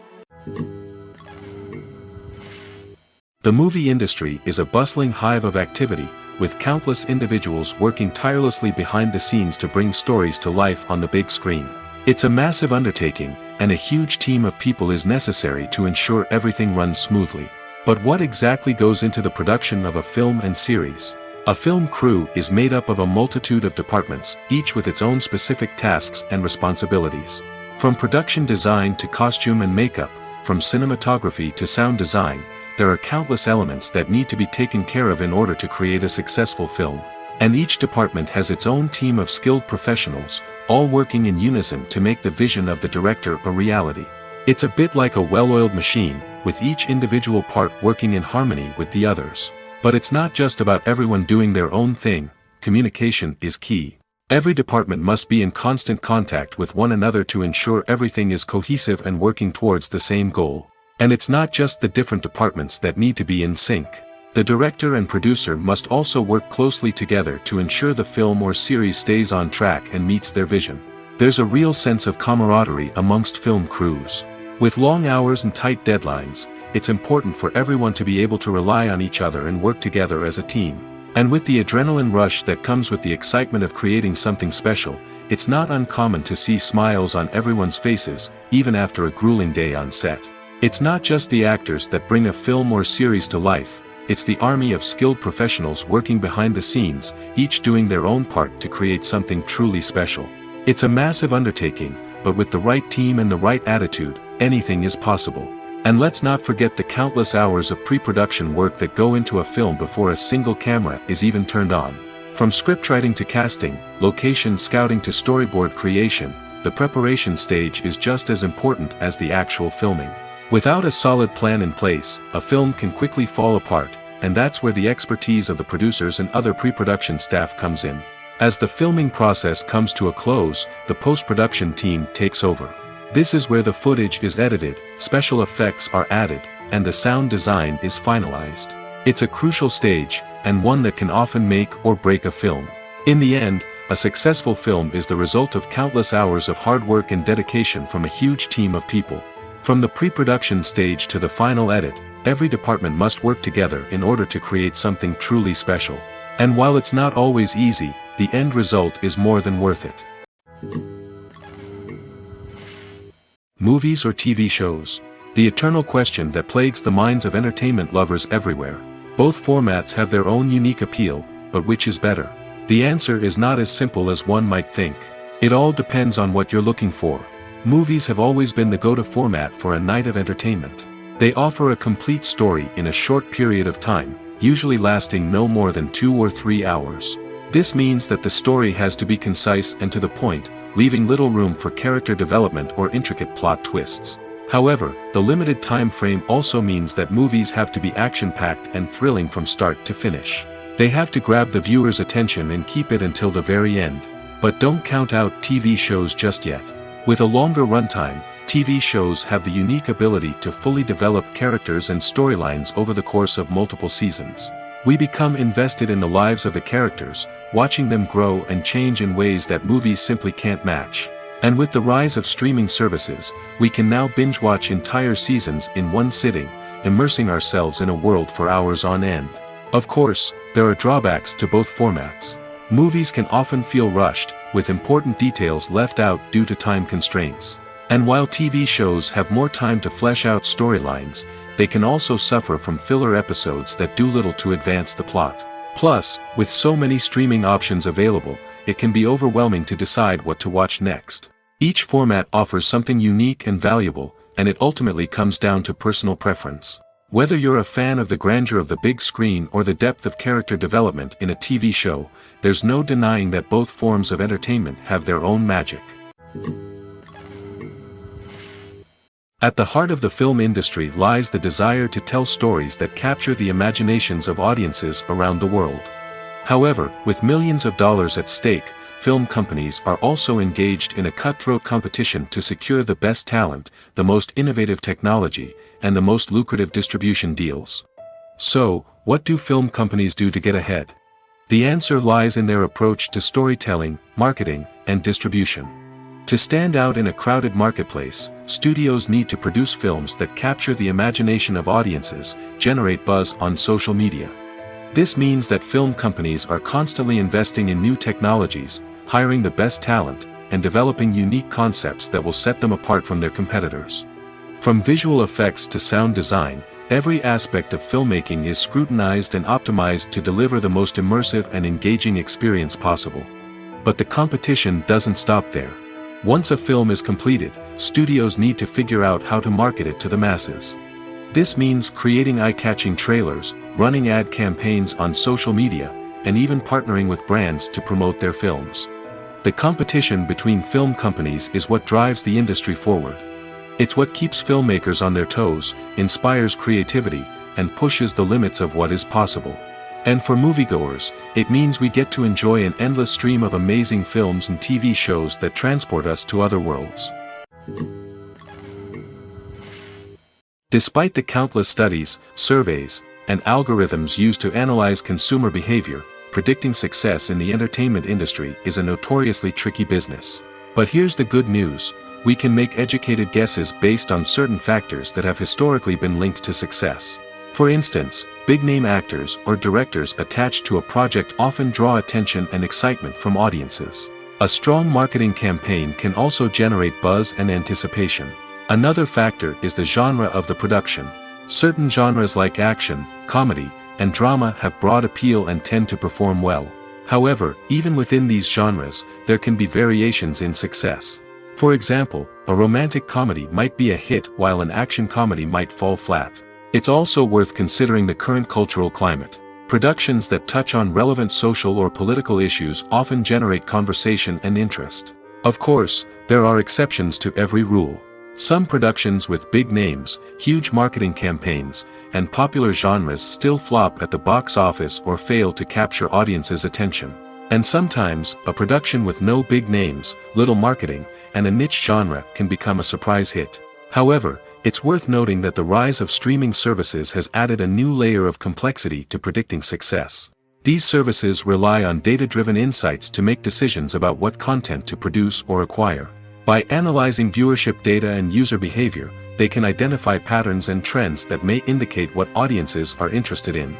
S1: The movie industry is a bustling hive of activity, with countless individuals working tirelessly behind the scenes to bring stories to life on the big screen. It's a massive undertaking, and a huge team of people is necessary to ensure everything runs smoothly. But what exactly goes into the production of a film and series? A film crew is made up of a multitude of departments, each with its own specific tasks and responsibilities. From production design to costume and makeup, from cinematography to sound design, there are countless elements that need to be taken care of in order to create a successful film. And each department has its own team of skilled professionals, all working in unison to make the vision of the director a reality. It's a bit like a well-oiled machine, with each individual part working in harmony with the others. But it's not just about everyone doing their own thing, communication is key. Every department must be in constant contact with one another to ensure everything is cohesive and working towards the same goal. And it's not just the different departments that need to be in sync. The director and producer must also work closely together to ensure the film or series stays on track and meets their vision. There's a real sense of camaraderie amongst film crews. With long hours and tight deadlines, it's important for everyone to be able to rely on each other and work together as a team. And with the adrenaline rush that comes with the excitement of creating something special, it's not uncommon to see smiles on everyone's faces, even after a grueling day on set. It's not just the actors that bring a film or series to life, it's the army of skilled professionals working behind the scenes, each doing their own part to create something truly special. It's a massive undertaking, but with the right team and the right attitude, anything is possible. And let's not forget the countless hours of pre-production work that go into a film before a single camera is even turned on. From scriptwriting to casting, location scouting to storyboard creation, the preparation stage is just as important as the actual filming. Without a solid plan in place, a film can quickly fall apart, and that's where the expertise of the producers and other pre-production staff comes in. As the filming process comes to a close, the post-production team takes over. This is where the footage is edited, special effects are added, and the sound design is finalized. It's a crucial stage, and one that can often make or break a film. In the end, a successful film is the result of countless hours of hard work and dedication from a huge team of people. From the pre-production stage to the final edit, every department must work together in order to create something truly special. And while it's not always easy, the end result is more than worth it. Movies or TV shows? The eternal question that plagues the minds of entertainment lovers everywhere. Both formats have their own unique appeal, but which is better? The answer is not as simple as one might think. It all depends on what you're looking for. Movies have always been the go-to format for a night of entertainment. They offer a complete story in a short period of time, usually lasting no more than 2 or 3 hours. This means that the story has to be concise and to the point, leaving little room for character development or intricate plot twists. However, the limited time frame also means that movies have to be action-packed and thrilling from start to finish. They have to grab the viewer's attention and keep it until the very end. But don't count out TV shows just yet. With a longer runtime, TV shows have the unique ability to fully develop characters and storylines over the course of multiple seasons. We become invested in the lives of the characters, watching them grow and change in ways that movies simply can't match. And with the rise of streaming services, we can now binge-watch entire seasons in one sitting, immersing ourselves in a world for hours on end. Of course, there are drawbacks to both formats. Movies can often feel rushed, with important details left out due to time constraints. And while TV shows have more time to flesh out storylines, they can also suffer from filler episodes that do little to advance the plot. Plus, with so many streaming options available, it can be overwhelming to decide what to watch next. Each format offers something unique and valuable, and it ultimately comes down to personal preference. Whether you're a fan of the grandeur of the big screen or the depth of character development in a TV show, there's no denying that both forms of entertainment have their own magic. At the heart of the film industry lies the desire to tell stories that capture the imaginations of audiences around the world. However, with millions of dollars at stake, film companies are also engaged in a cutthroat competition to secure the best talent, the most innovative technology, and the most lucrative distribution deals. So, what do film companies do to get ahead? The answer lies in their approach to storytelling, marketing, and distribution. To stand out in a crowded marketplace, studios need to produce films that capture the imagination of audiences, generate buzz on social media. This means that film companies are constantly investing in new technologies, hiring the best talent, and developing unique concepts that will set them apart from their competitors. From visual effects to sound design, every aspect of filmmaking is scrutinized and optimized to deliver the most immersive and engaging experience possible. But the competition doesn't stop there. Once a film is completed, studios need to figure out how to market it to the masses. This means creating eye-catching trailers, running ad campaigns on social media, and even partnering with brands to promote their films. The competition between film companies is what drives the industry forward. It's what keeps filmmakers on their toes, inspires creativity, and pushes the limits of what is possible. And for moviegoers, it means we get to enjoy an endless stream of amazing films and TV shows that transport us to other worlds. Despite the countless studies, surveys, and algorithms used to analyze consumer behavior, predicting success in the entertainment industry is a notoriously tricky business. But here's the good news: we can make educated guesses based on certain factors that have historically been linked to success. For instance, big-name actors or directors attached to a project often draw attention and excitement from audiences. A strong marketing campaign can also generate buzz and anticipation. Another factor is the genre of the production. Certain genres like action, comedy, and drama have broad appeal and tend to perform well. However, even within these genres, there can be variations in success. For example, a romantic comedy might be a hit while an action comedy might fall flat. It's also worth considering the current cultural climate. Productions that touch on relevant social or political issues often generate conversation and interest. Of course, there are exceptions to every rule. Some productions with big names, huge marketing campaigns, and popular genres still flop at the box office or fail to capture audiences' attention. And sometimes, a production with no big names, little marketing, and a niche genre can become a surprise hit. However, it's worth noting that the rise of streaming services has added a new layer of complexity to predicting success. These services rely on data-driven insights to make decisions about what content to produce or acquire. By analyzing viewership data and user behavior, they can identify patterns and trends that may indicate what audiences are interested in.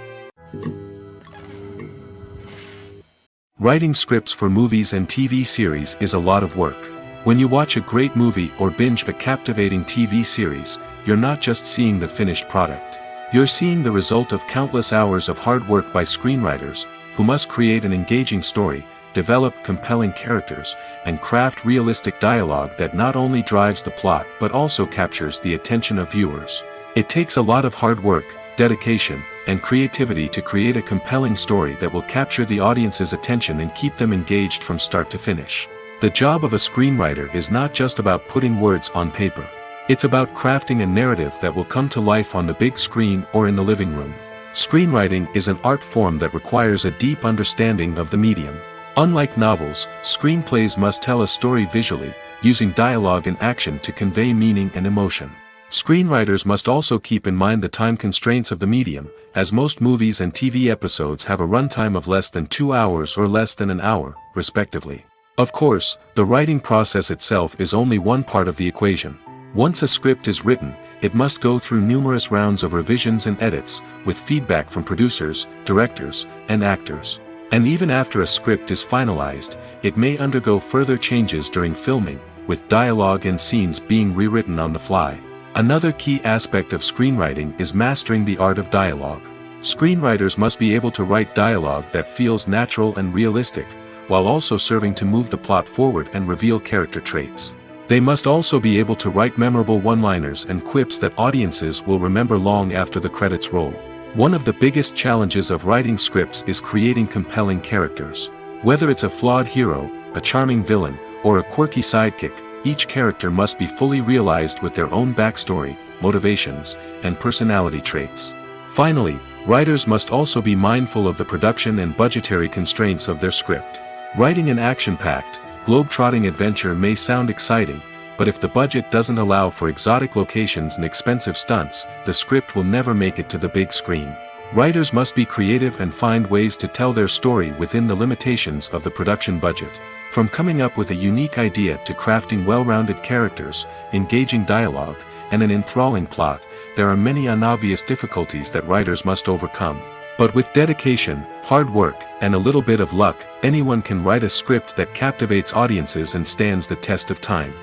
S1: Writing scripts for movies and TV series is a lot of work. When you watch a great movie or binge a captivating TV series, you're not just seeing the finished product. You're seeing the result of countless hours of hard work by screenwriters, who must create an engaging story, develop compelling characters, and craft realistic dialogue that not only drives the plot but also captures the attention of viewers. It takes a lot of hard work, dedication, and creativity to create a compelling story that will capture the audience's attention and keep them engaged from start to finish. The job of a screenwriter is not just about putting words on paper. It's about crafting a narrative that will come to life on the big screen or in the living room. Screenwriting is an art form that requires a deep understanding of the medium. Unlike novels, screenplays must tell a story visually, using dialogue and action to convey meaning and emotion. Screenwriters must also keep in mind the time constraints of the medium, as most movies and TV episodes have a runtime of less than 2 hours or less than an hour, respectively. Of course, the writing process itself is only one part of the equation. Once a script is written, it must go through numerous rounds of revisions and edits, with feedback from producers, directors, and actors. And even after a script is finalized, it may undergo further changes during filming, with dialogue and scenes being rewritten on the fly. Another key aspect of screenwriting is mastering the art of dialogue. Screenwriters must be able to write dialogue that feels natural and realistic, while also serving to move the plot forward and reveal character traits. They must also be able to write memorable one-liners and quips that audiences will remember long after the credits roll. One of the biggest challenges of writing scripts is creating compelling characters. Whether it's a flawed hero, a charming villain, or a quirky sidekick, each character must be fully realized with their own backstory, motivations, and personality traits. Finally, writers must also be mindful of the production and budgetary constraints of their script. Writing an action-packed, globe-trotting adventure may sound exciting, but if the budget doesn't allow for exotic locations and expensive stunts, the script will never make it to the big screen. Writers must be creative and find ways to tell their story within the limitations of the production budget. From coming up with a unique idea to crafting well-rounded characters, engaging dialogue, and an enthralling plot, there are many unobvious difficulties that writers must overcome. But with dedication, hard work, and a little bit of luck, anyone can write a script that captivates audiences and stands the test of time.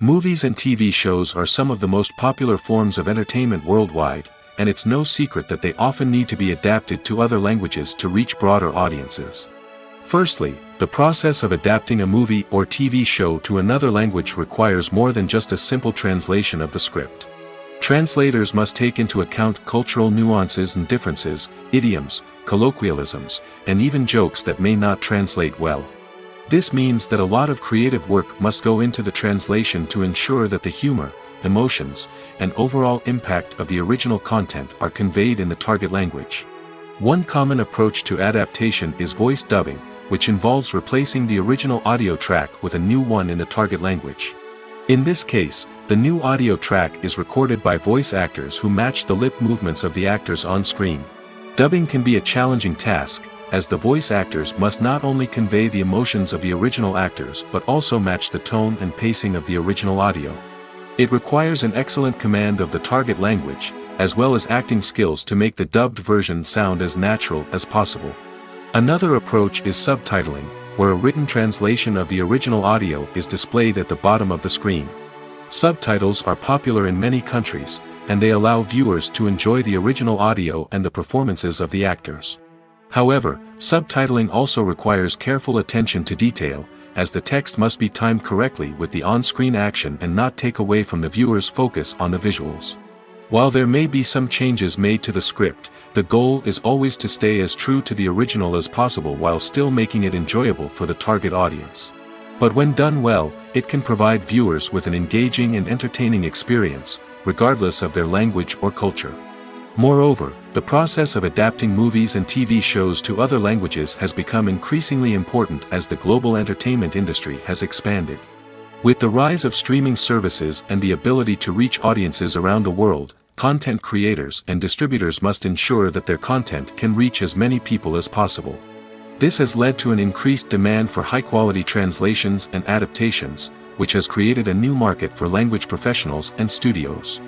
S1: Movies and TV shows are some of the most popular forms of entertainment worldwide, and it's no secret that they often need to be adapted to other languages to reach broader audiences. Firstly, the process of adapting a movie or TV show to another language requires more than just a simple translation of the script. Translators must take into account cultural nuances and differences, idioms, colloquialisms, and even jokes that may not translate well. This means that a lot of creative work must go into the translation to ensure that the humor, emotions, and overall impact of the original content are conveyed in the target language. One common approach to adaptation is voice dubbing, which involves replacing the original audio track with a new one in the target language. In this case, the new audio track is recorded by voice actors who match the lip movements of the actors on screen. Dubbing can be a challenging task, as the voice actors must not only convey the emotions of the original actors but also match the tone and pacing of the original audio. It requires an excellent command of the target language, as well as acting skills to make the dubbed version sound as natural as possible. Another approach is subtitling, where a written translation of the original audio is displayed at the bottom of the screen. Subtitles are popular in many countries, and they allow viewers to enjoy the original audio and the performances of the actors. However, subtitling also requires careful attention to detail, as the text must be timed correctly with the on-screen action and not take away from the viewer's focus on the visuals. While there may be some changes made to the script, the goal is always to stay as true to the original as possible while still making it enjoyable for the target audience. But when done well, it can provide viewers with an engaging and entertaining experience, regardless of their language or culture. Moreover, the process of adapting movies and TV shows to other languages has become increasingly important as the global entertainment industry has expanded. With the rise of streaming services and the ability to reach audiences around the world, content creators and distributors must ensure that their content can reach as many people as possible. This has led to an increased demand for high-quality translations and adaptations, which has created a new market for language professionals and studios.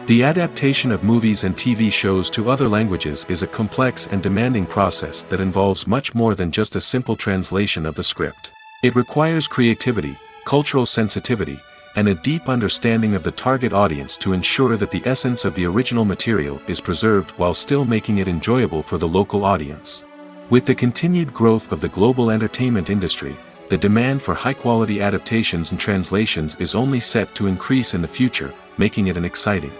S1: The adaptation of movies and TV shows to other languages is a complex and demanding process that involves much more than just a simple translation of the script. It requires creativity, cultural sensitivity, and a deep understanding of the target audience to ensure that the essence of the original material is preserved while still making it enjoyable for the local audience. With the continued growth of the global entertainment industry, the demand for high-quality adaptations and translations is only set to increase in the future, making it an exciting.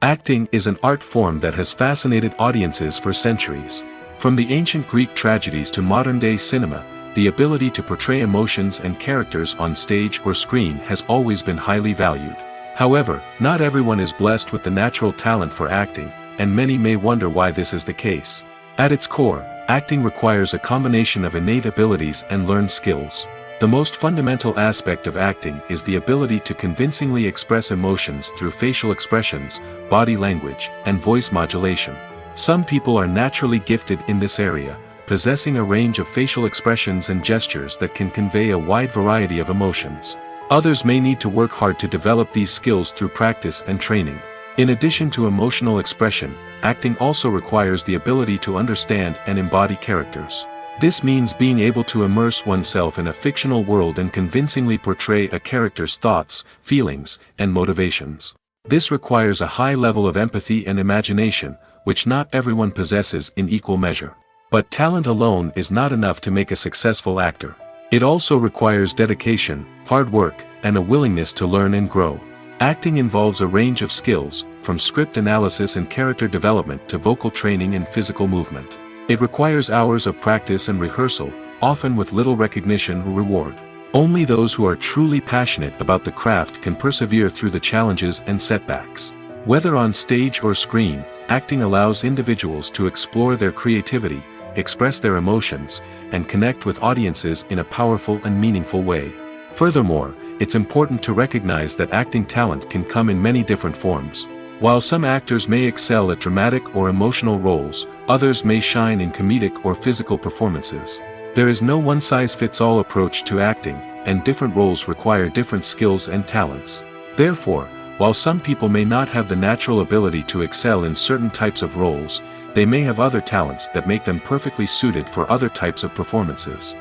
S1: Acting is an art form that has fascinated audiences for centuries. From the ancient Greek tragedies to modern-day cinema, the ability to portray emotions and characters on stage or screen has always been highly valued. However, not everyone is blessed with the natural talent for acting, and many may wonder why this is the case. At its core, acting requires a combination of innate abilities and learned skills. The most fundamental aspect of acting is the ability to convincingly express emotions through facial expressions, body language, and voice modulation. Some people are naturally gifted in this area, possessing a range of facial expressions and gestures that can convey a wide variety of emotions. Others may need to work hard to develop these skills through practice and training. In addition to emotional expression, acting also requires the ability to understand and embody characters. This means being able to immerse oneself in a fictional world and convincingly portray a character's thoughts, feelings, and motivations. This requires a high level of empathy and imagination, which not everyone possesses in equal measure. But talent alone is not enough to make a successful actor. It also requires dedication, hard work, and a willingness to learn and grow. Acting involves a range of skills, from script analysis and character development to vocal training and physical movement. It requires hours of practice and rehearsal, often with little recognition or reward. Only those who are truly passionate about the craft can persevere through the challenges and setbacks. Whether on stage or screen, acting allows individuals to explore their creativity, express their emotions, and connect with audiences in a powerful and meaningful way. Furthermore, it's important to recognize that acting talent can come in many different forms. While some actors may excel at dramatic or emotional roles, others may shine in comedic or physical performances. There is no one-size-fits-all approach to acting, and different roles require different skills and talents. Therefore, while some people may not have the natural ability to excel in certain types of roles, they may have other talents that make them perfectly suited for other types of performances.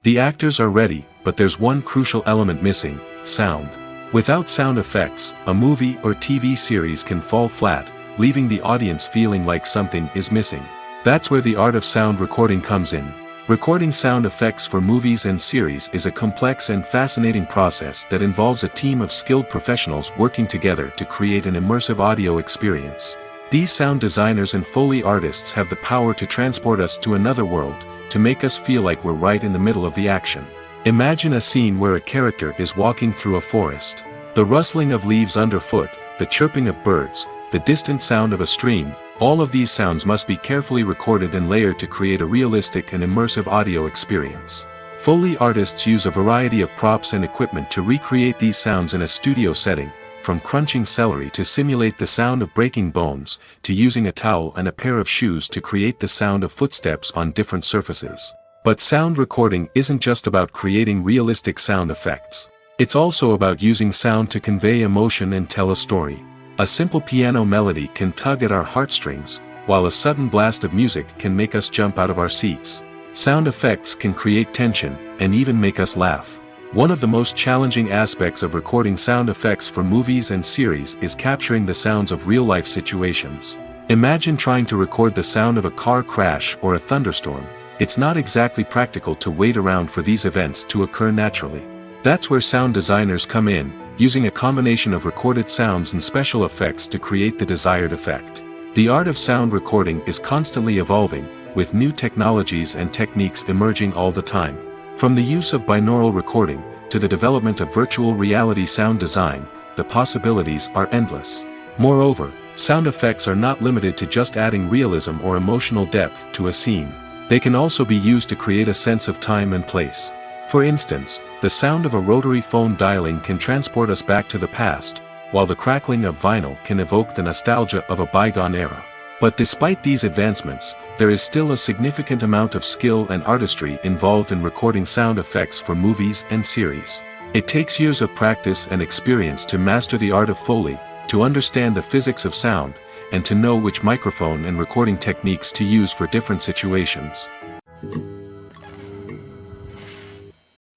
S1: The actors are ready, but there's one crucial element missing: sound. Without sound effects, a movie or TV series can fall flat, leaving the audience feeling like something is missing. That's where the art of sound recording comes in. Recording sound effects for movies and series is a complex and fascinating process that involves a team of skilled professionals working together to create an immersive audio experience. These sound designers and Foley artists have the power to transport us to another world, to make us feel like we're right in the middle of the action. Imagine a scene where a character is walking through a forest. The rustling of leaves underfoot, the chirping of birds, the distant sound of a stream, all of these sounds must be carefully recorded and layered to create a realistic and immersive audio experience. Foley artists use a variety of props and equipment to recreate these sounds in a studio setting, from crunching celery to simulate the sound of breaking bones, to using a towel and a pair of shoes to create the sound of footsteps on different surfaces. But sound recording isn't just about creating realistic sound effects. It's also about using sound to convey emotion and tell a story. A simple piano melody can tug at our heartstrings, while a sudden blast of music can make us jump out of our seats. Sound effects can create tension, and even make us laugh. One of the most challenging aspects of recording sound effects for movies and series is capturing the sounds of real-life situations. Imagine trying to record the sound of a car crash or a thunderstorm. It's not exactly practical to wait around for these events to occur naturally. That's where sound designers come in, using a combination of recorded sounds and special effects to create the desired effect. The art of sound recording is constantly evolving, with new technologies and techniques emerging all the time. From the use of binaural recording, to the development of virtual reality sound design, the possibilities are endless. Moreover, sound effects are not limited to just adding realism or emotional depth to a scene. They can also be used to create a sense of time and place. For instance, the sound of a rotary phone dialing can transport us back to the past, while the crackling of vinyl can evoke the nostalgia of a bygone era. But despite these advancements, there is still a significant amount of skill and artistry involved in recording sound effects for movies and series. It takes years of practice and experience to master the art of Foley, to understand the physics of sound, and to know which microphone and recording techniques to use for different situations.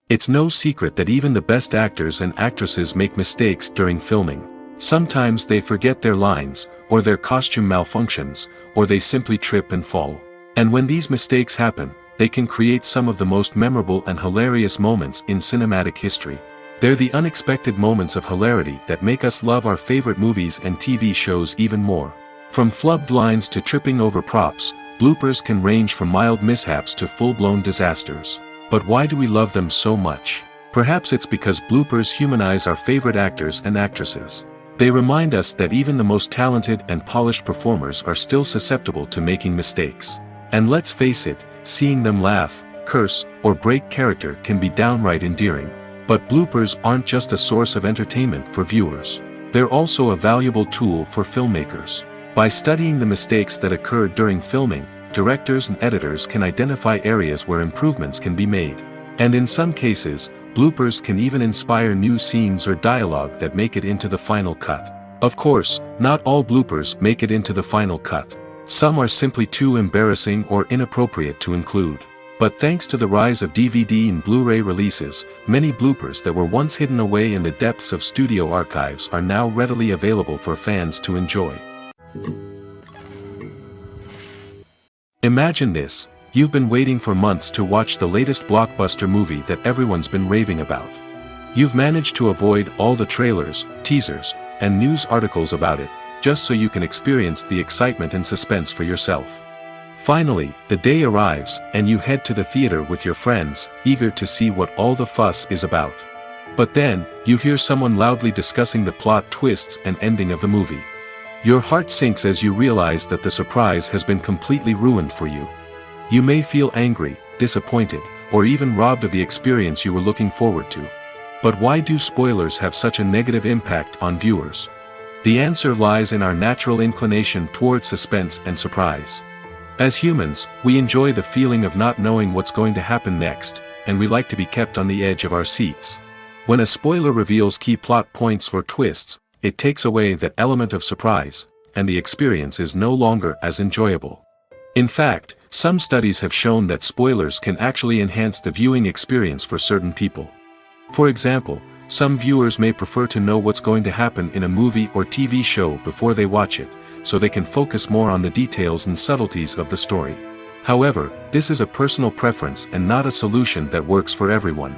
S1: It's no secret that even the best actors and actresses make mistakes during filming. Sometimes they forget their lines, or their costume malfunctions, or they simply trip and fall. And when these mistakes happen, they can create some of the most memorable and hilarious moments in cinematic history. They're the unexpected moments of hilarity that make us love our favorite movies and TV shows even more. From flubbed lines to tripping over props, bloopers can range from mild mishaps to full-blown disasters. But why do we love them so much? Perhaps it's because bloopers humanize our favorite actors and actresses. They remind us that even the most talented and polished performers are still susceptible to making mistakes. And let's face it, seeing them laugh, curse, or break character can be downright endearing. But bloopers aren't just a source of entertainment for viewers. They're also a valuable tool for filmmakers. By studying the mistakes that occurred during filming, directors and editors can identify areas where improvements can be made. And in some cases, bloopers can even inspire new scenes or dialogue that make it into the final cut. Of course, not all bloopers make it into the final cut. Some are simply too embarrassing or inappropriate to include. But thanks to the rise of DVD and Blu-ray releases, many bloopers that were once hidden away in the depths of studio archives are now readily available for fans to enjoy. Imagine this. You've been waiting for months to watch the latest blockbuster movie that everyone's been raving about. You've managed to avoid all the trailers, teasers, and news articles about it, just so you can experience the excitement and suspense for yourself. Finally, the day arrives, and you head to the theater with your friends, eager to see what all the fuss is about. But then, you hear someone loudly discussing the plot twists and ending of the movie. Your heart sinks as you realize that the surprise has been completely ruined for you. You may feel angry, disappointed, or even robbed of the experience you were looking forward to. But why do spoilers have such a negative impact on viewers? The answer lies in our natural inclination towards suspense and surprise. As humans, we enjoy the feeling of not knowing what's going to happen next, and we like to be kept on the edge of our seats. When a spoiler reveals key plot points or twists, it takes away that element of surprise, and the experience is no longer as enjoyable. In fact, some studies have shown that spoilers can actually enhance the viewing experience for certain people. For example, some viewers may prefer to know what's going to happen in a movie or TV show before they watch it, so they can focus more on the details and subtleties of the story. However, this is a personal preference and not a solution that works for everyone.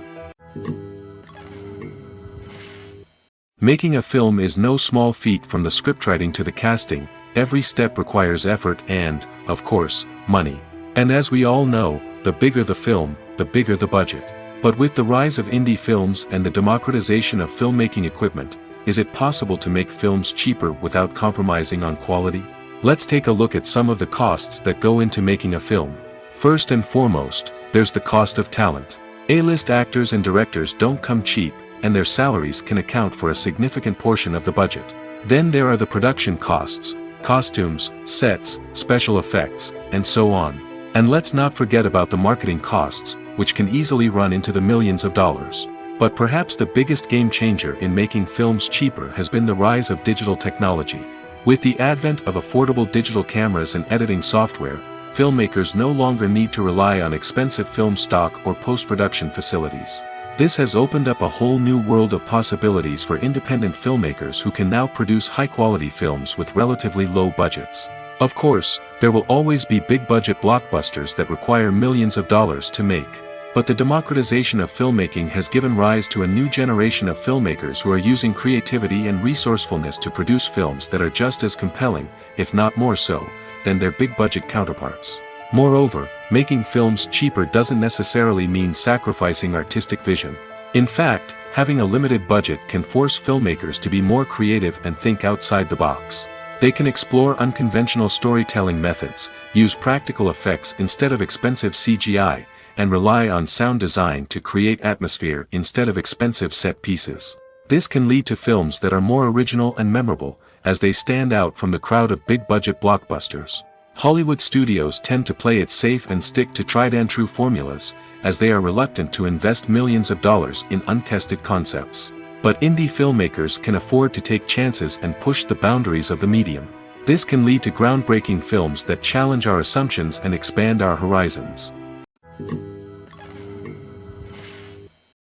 S1: Making a film is no small feat, from the scriptwriting to the casting, every step requires effort and, of course, money. And as we all know, the bigger the film, the bigger the budget. But with the rise of indie films and the democratization of filmmaking equipment, is it possible to make films cheaper without compromising on quality? Let's take a look at some of the costs that go into making a film. First and foremost, there's the cost of talent. A-list actors and directors don't come cheap, and their salaries can account for a significant portion of the budget. Then there are the production costs, costumes, sets, special effects, and so on. And let's not forget about the marketing costs, which can easily run into the millions of dollars. But perhaps the biggest game changer in making films cheaper has been the rise of digital technology. With the advent of affordable digital cameras and editing software, filmmakers no longer need to rely on expensive film stock or post-production facilities. This has opened up a whole new world of possibilities for independent filmmakers who can now produce high-quality films with relatively low budgets. Of course, there will always be big-budget blockbusters that require millions of dollars to make. But the democratization of filmmaking has given rise to a new generation of filmmakers who are using creativity and resourcefulness to produce films that are just as compelling, if not more so, than their big-budget counterparts. Moreover, making films cheaper doesn't necessarily mean sacrificing artistic vision. In fact, having a limited budget can force filmmakers to be more creative and think outside the box. They can explore unconventional storytelling methods, use practical effects instead of expensive CGI, and rely on sound design to create atmosphere instead of expensive set pieces. This can lead to films that are more original and memorable, as they stand out from the crowd of big-budget blockbusters. Hollywood studios tend to play it safe and stick to tried-and-true formulas, as they are reluctant to invest millions of dollars in untested concepts. But indie filmmakers can afford to take chances and push the boundaries of the medium. This can lead to groundbreaking films that challenge our assumptions and expand our horizons.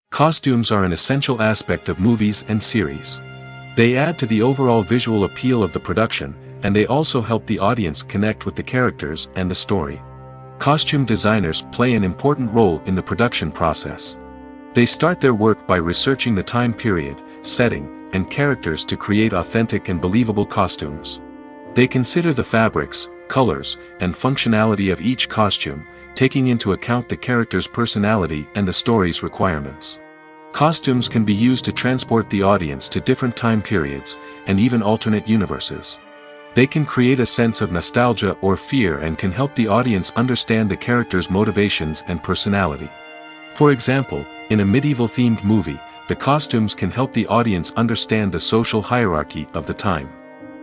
S1: Costumes are an essential aspect of movies and series. They add to the overall visual appeal of the production, and they also help the audience connect with the characters and the story. Costume designers play an important role in the production process. They start their work by researching the time period, setting, and characters to create authentic and believable costumes. They consider the fabrics, colors, and functionality of each costume, taking into account the character's personality and the story's requirements. Costumes can be used to transport the audience to different time periods, and even alternate universes. They can create a sense of nostalgia or fear and can help the audience understand the character's motivations and personality. For example, in a medieval-themed movie, the costumes can help the audience understand the social hierarchy of the time.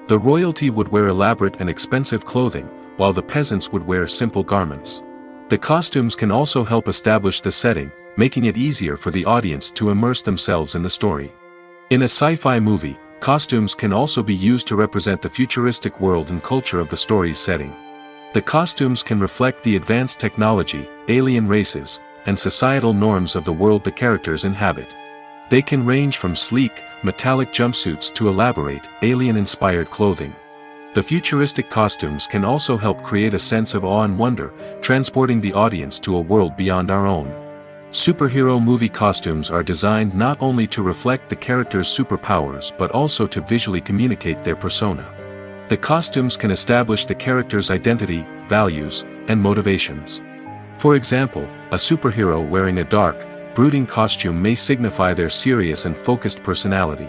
S1: The royalty would wear elaborate and expensive clothing, while the peasants would wear simple garments. The costumes can also help establish the setting, making it easier for the audience to immerse themselves in the story. In a sci-fi movie, costumes can also be used to represent the futuristic world and culture of the story's setting. The costumes can reflect the advanced technology, alien races, and societal norms of the world the characters inhabit. They can range from sleek, metallic jumpsuits to elaborate, alien-inspired clothing. The futuristic costumes can also help create a sense of awe and wonder, transporting the audience to a world beyond our own. Superhero movie costumes are designed not only to reflect the character's superpowers but also to visually communicate their persona. The costumes can establish the character's identity, values, and motivations. For example, a superhero wearing a dark, brooding costume may signify their serious and focused personality.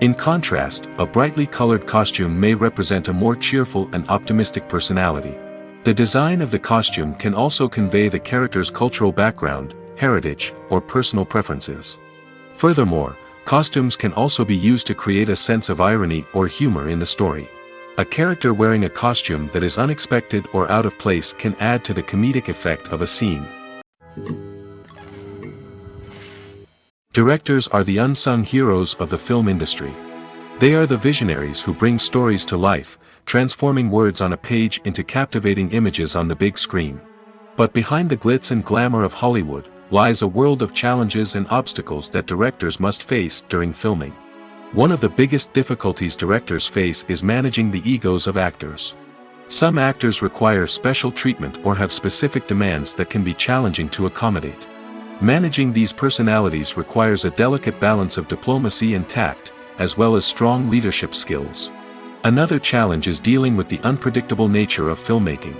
S1: In contrast, a brightly colored costume may represent a more cheerful and optimistic personality. The design of the costume can also convey the character's cultural background, heritage, or personal preferences. Furthermore, costumes can also be used to create a sense of irony or humor in the story. A character wearing a costume that is unexpected or out of place can add to the comedic effect of a scene. Directors are the unsung heroes of the film industry. They are the visionaries who bring stories to life, transforming words on a page into captivating images on the big screen. But behind the glitz and glamour of Hollywood lies a world of challenges and obstacles that directors must face during filming. One of the biggest difficulties directors face is managing the egos of actors. Some actors require special treatment or have specific demands that can be challenging to accommodate. Managing these personalities requires a delicate balance of diplomacy and tact, as well as strong leadership skills. Another challenge is dealing with the unpredictable nature of filmmaking.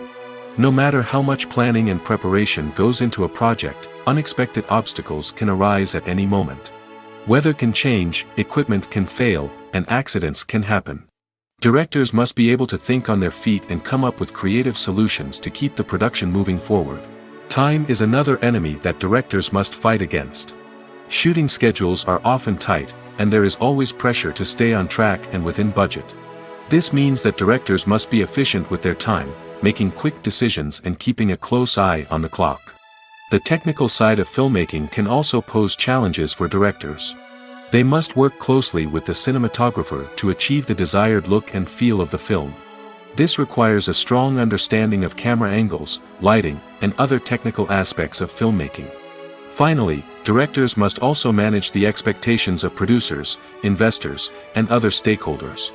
S1: No matter how much planning and preparation goes into a project, unexpected obstacles can arise at any moment. Weather can change, equipment can fail, and accidents can happen. Directors must be able to think on their feet and come up with creative solutions to keep the production moving forward. Time is another enemy that directors must fight against. Shooting schedules are often tight, and there is always pressure to stay on track and within budget. This means that directors must be efficient with their time, making quick decisions and keeping a close eye on the clock. The technical side of filmmaking can also pose challenges for directors. They must work closely with the cinematographer to achieve the desired look and feel of the film. This requires a strong understanding of camera angles, lighting, and other technical aspects of filmmaking. Finally, directors must also manage the expectations of producers, investors, and other stakeholders.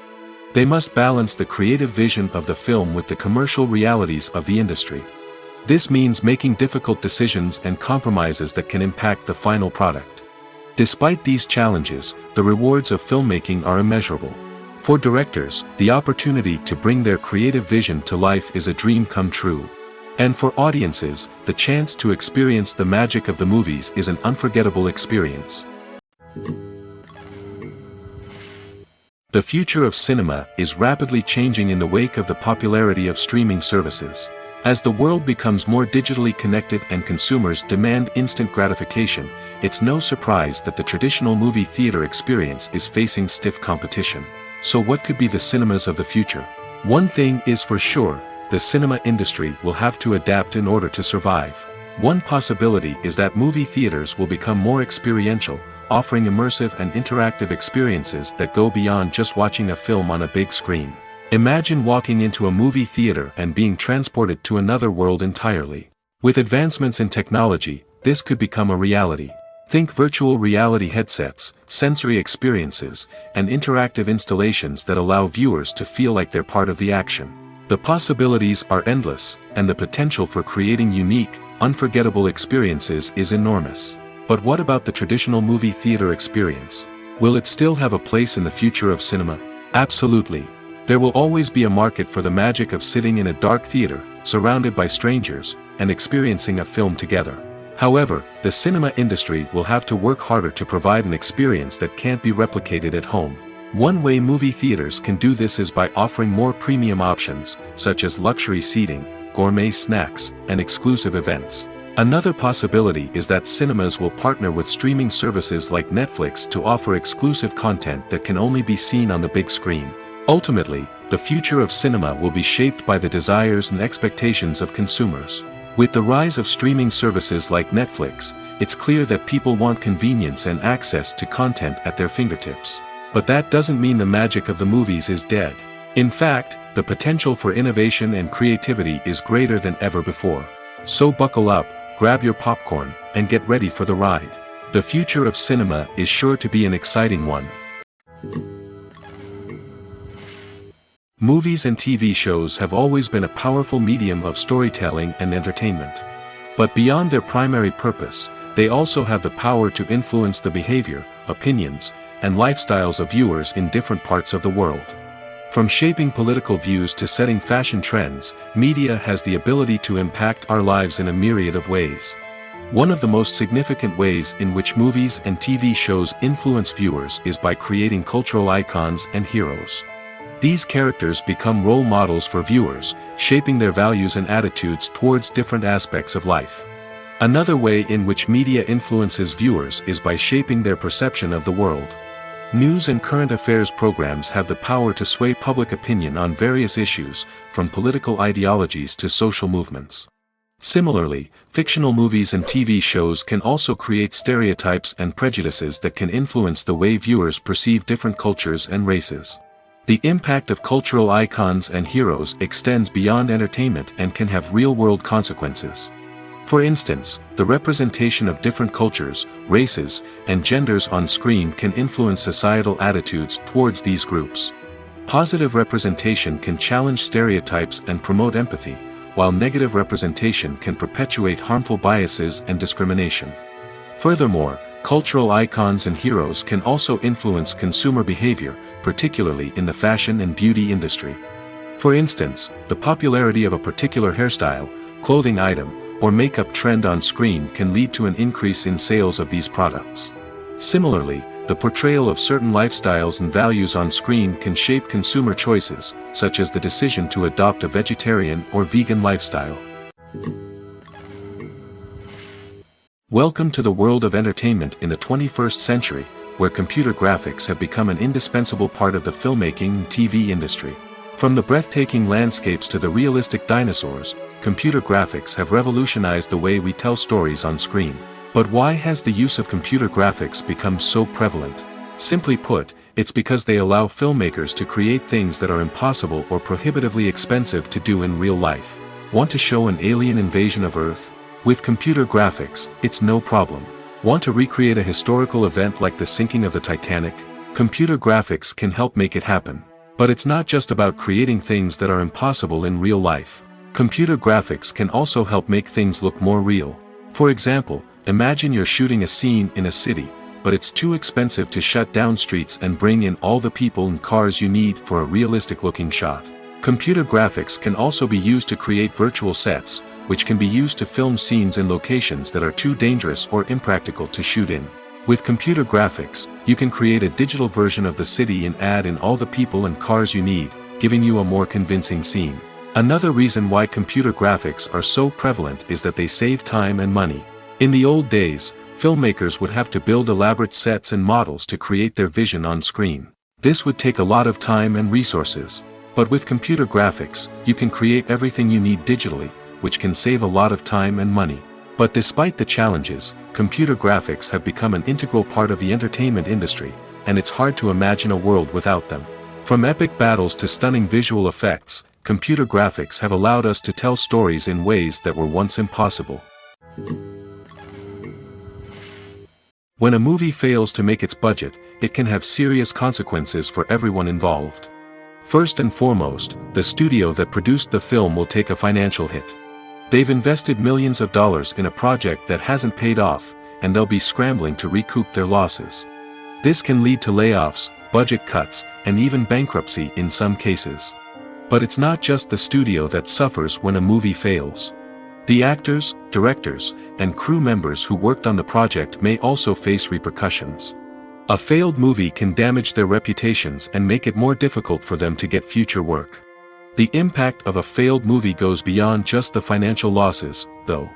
S1: They must balance the creative vision of the film with the commercial realities of the industry. This means making difficult decisions and compromises that can impact the final product. Despite these challenges, the rewards of filmmaking are immeasurable. For directors, the opportunity to bring their creative vision to life is a dream come true. And for audiences, the chance to experience the magic of the movies is an unforgettable experience. The future of cinema is rapidly changing in the wake of the popularity of streaming services. As the world becomes more digitally connected and consumers demand instant gratification, it's no surprise that the traditional movie theater experience is facing stiff competition. So what could be the cinemas of the future? One thing is for sure, the cinema industry will have to adapt in order to survive. One possibility is that movie theaters will become more experiential, offering immersive and interactive experiences that go beyond just watching a film on a big screen. Imagine walking into a movie theater and being transported to another world entirely. With advancements in technology, this could become a reality. Think virtual reality headsets, sensory experiences, and interactive installations that allow viewers to feel like they're part of the action. The possibilities are endless, and the potential for creating unique, unforgettable experiences is enormous. But what about the traditional movie theater experience? Will it still have a place in the future of cinema? Absolutely. There will always be a market for the magic of sitting in a dark theater, surrounded by strangers, and experiencing a film together. However, the cinema industry will have to work harder to provide an experience that can't be replicated at home. One way movie theaters can do this is by offering more premium options, such as luxury seating, gourmet snacks, and exclusive events. Another possibility is that cinemas will partner with streaming services like Netflix to offer exclusive content that can only be seen on the big screen. Ultimately, the future of cinema will be shaped by the desires and expectations of consumers. With the rise of streaming services like Netflix, it's clear that people want convenience and access to content at their fingertips. But that doesn't mean the magic of the movies is dead. In fact, the potential for innovation and creativity is greater than ever before. So buckle up, grab your popcorn, and get ready for the ride. The future of cinema is sure to be an exciting one. Movies and TV shows have always been a powerful medium of storytelling and entertainment. But beyond their primary purpose, they also have the power to influence the behavior, opinions, and lifestyles of viewers in different parts of the world. From shaping political views to setting fashion trends, media has the ability to impact our lives in a myriad of ways. One of the most significant ways in which movies and TV shows influence viewers is by creating cultural icons and heroes. These characters become role models for viewers, shaping their values and attitudes towards different aspects of life. Another way in which media influences viewers is by shaping their perception of the world. News and current affairs programs have the power to sway public opinion on various issues, from political ideologies to social movements. Similarly, fictional movies and TV shows can also create stereotypes and prejudices that can influence the way viewers perceive different cultures and races. The impact of cultural icons and heroes extends beyond entertainment and can have real-world consequences. For instance, the representation of different cultures, races, and genders on screen can influence societal attitudes towards these groups. Positive representation can challenge stereotypes and promote empathy, while negative representation can perpetuate harmful biases and discrimination. Furthermore, Cultural icons and heroes can also influence consumer behavior, particularly in the fashion and beauty industry. For instance, the popularity of a particular hairstyle, clothing item, or makeup trend on screen can lead to an increase in sales of these products. Similarly, the portrayal of certain lifestyles and values on screen can shape consumer choices, such as the decision to adopt a vegetarian or vegan lifestyle. Welcome to the world of entertainment in the 21st century, where computer graphics have become an indispensable part of the filmmaking and TV industry. From the breathtaking landscapes to the realistic dinosaurs, computer graphics have revolutionized the way we tell stories on screen. But why has the use of computer graphics become so prevalent? Simply put, it's because they allow filmmakers to create things that are impossible or prohibitively expensive to do in real life. Want to show an alien invasion of Earth? With computer graphics, it's no problem. Want to recreate a historical event like the sinking of the Titanic? Computer graphics can help make it happen. But it's not just about creating things that are impossible in real life. Computer graphics can also help make things look more real. For example, imagine you're shooting a scene in a city, but it's too expensive to shut down streets and bring in all the people and cars you need for a realistic-looking shot. Computer graphics can also be used to create virtual sets, which can be used to film scenes in locations that are too dangerous or impractical to shoot in. With computer graphics, you can create a digital version of the city and add in all the people and cars you need, giving you a more convincing scene. Another reason why computer graphics are so prevalent is that they save time and money. In the old days, filmmakers would have to build elaborate sets and models to create their vision on screen. This would take a lot of time and resources. But with computer graphics, you can create everything you need digitally, which can save a lot of time and money. But despite the challenges, computer graphics have become an integral part of the entertainment industry, and it's hard to imagine a world without them. From epic battles to stunning visual effects, computer graphics have allowed us to tell stories in ways that were once impossible. When a movie fails to make its budget, it can have serious consequences for everyone involved. First and foremost, the studio that produced the film will take a financial hit. They've invested millions of dollars in a project that hasn't paid off, and they'll be scrambling to recoup their losses. This can lead to layoffs, budget cuts, and even bankruptcy in some cases. But it's not just the studio that suffers when a movie fails. The actors, directors, and crew members who worked on the project may also face repercussions. A failed movie can damage their reputations and make it more difficult for them to get future work. The impact of a failed movie goes beyond just the financial losses, though.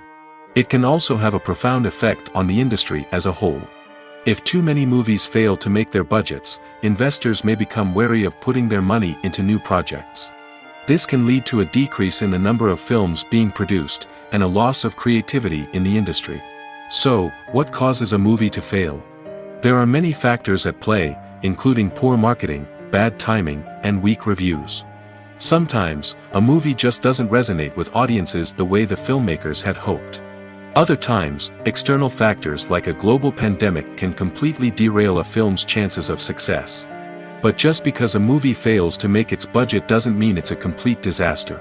S1: It can also have a profound effect on the industry as a whole. If too many movies fail to make their budgets, investors may become wary of putting their money into new projects. This can lead to a decrease in the number of films being produced, and a loss of creativity in the industry. So, what causes a movie to fail? There are many factors at play, including poor marketing, bad timing, and weak reviews. Sometimes, a movie just doesn't resonate with audiences the way the filmmakers had hoped. Other times, external factors like a global pandemic can completely derail a film's chances of success. But just because a movie fails to make its budget doesn't mean it's a complete disaster.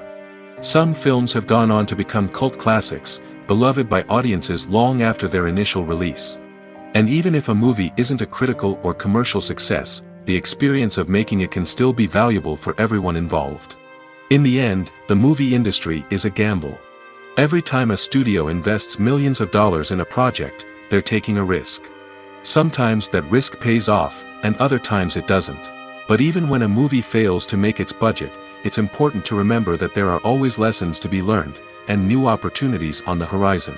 S1: Some films have gone on to become cult classics, beloved by audiences long after their initial release. And even if a movie isn't a critical or commercial success, the experience of making it can still be valuable for everyone involved. In the end, the movie industry is a gamble. Every time a studio invests millions of dollars in a project, they're taking a risk. Sometimes that risk pays off, and other times it doesn't. But even when a movie fails to make its budget, it's important to remember that there are always lessons to be learned, and new opportunities on the horizon.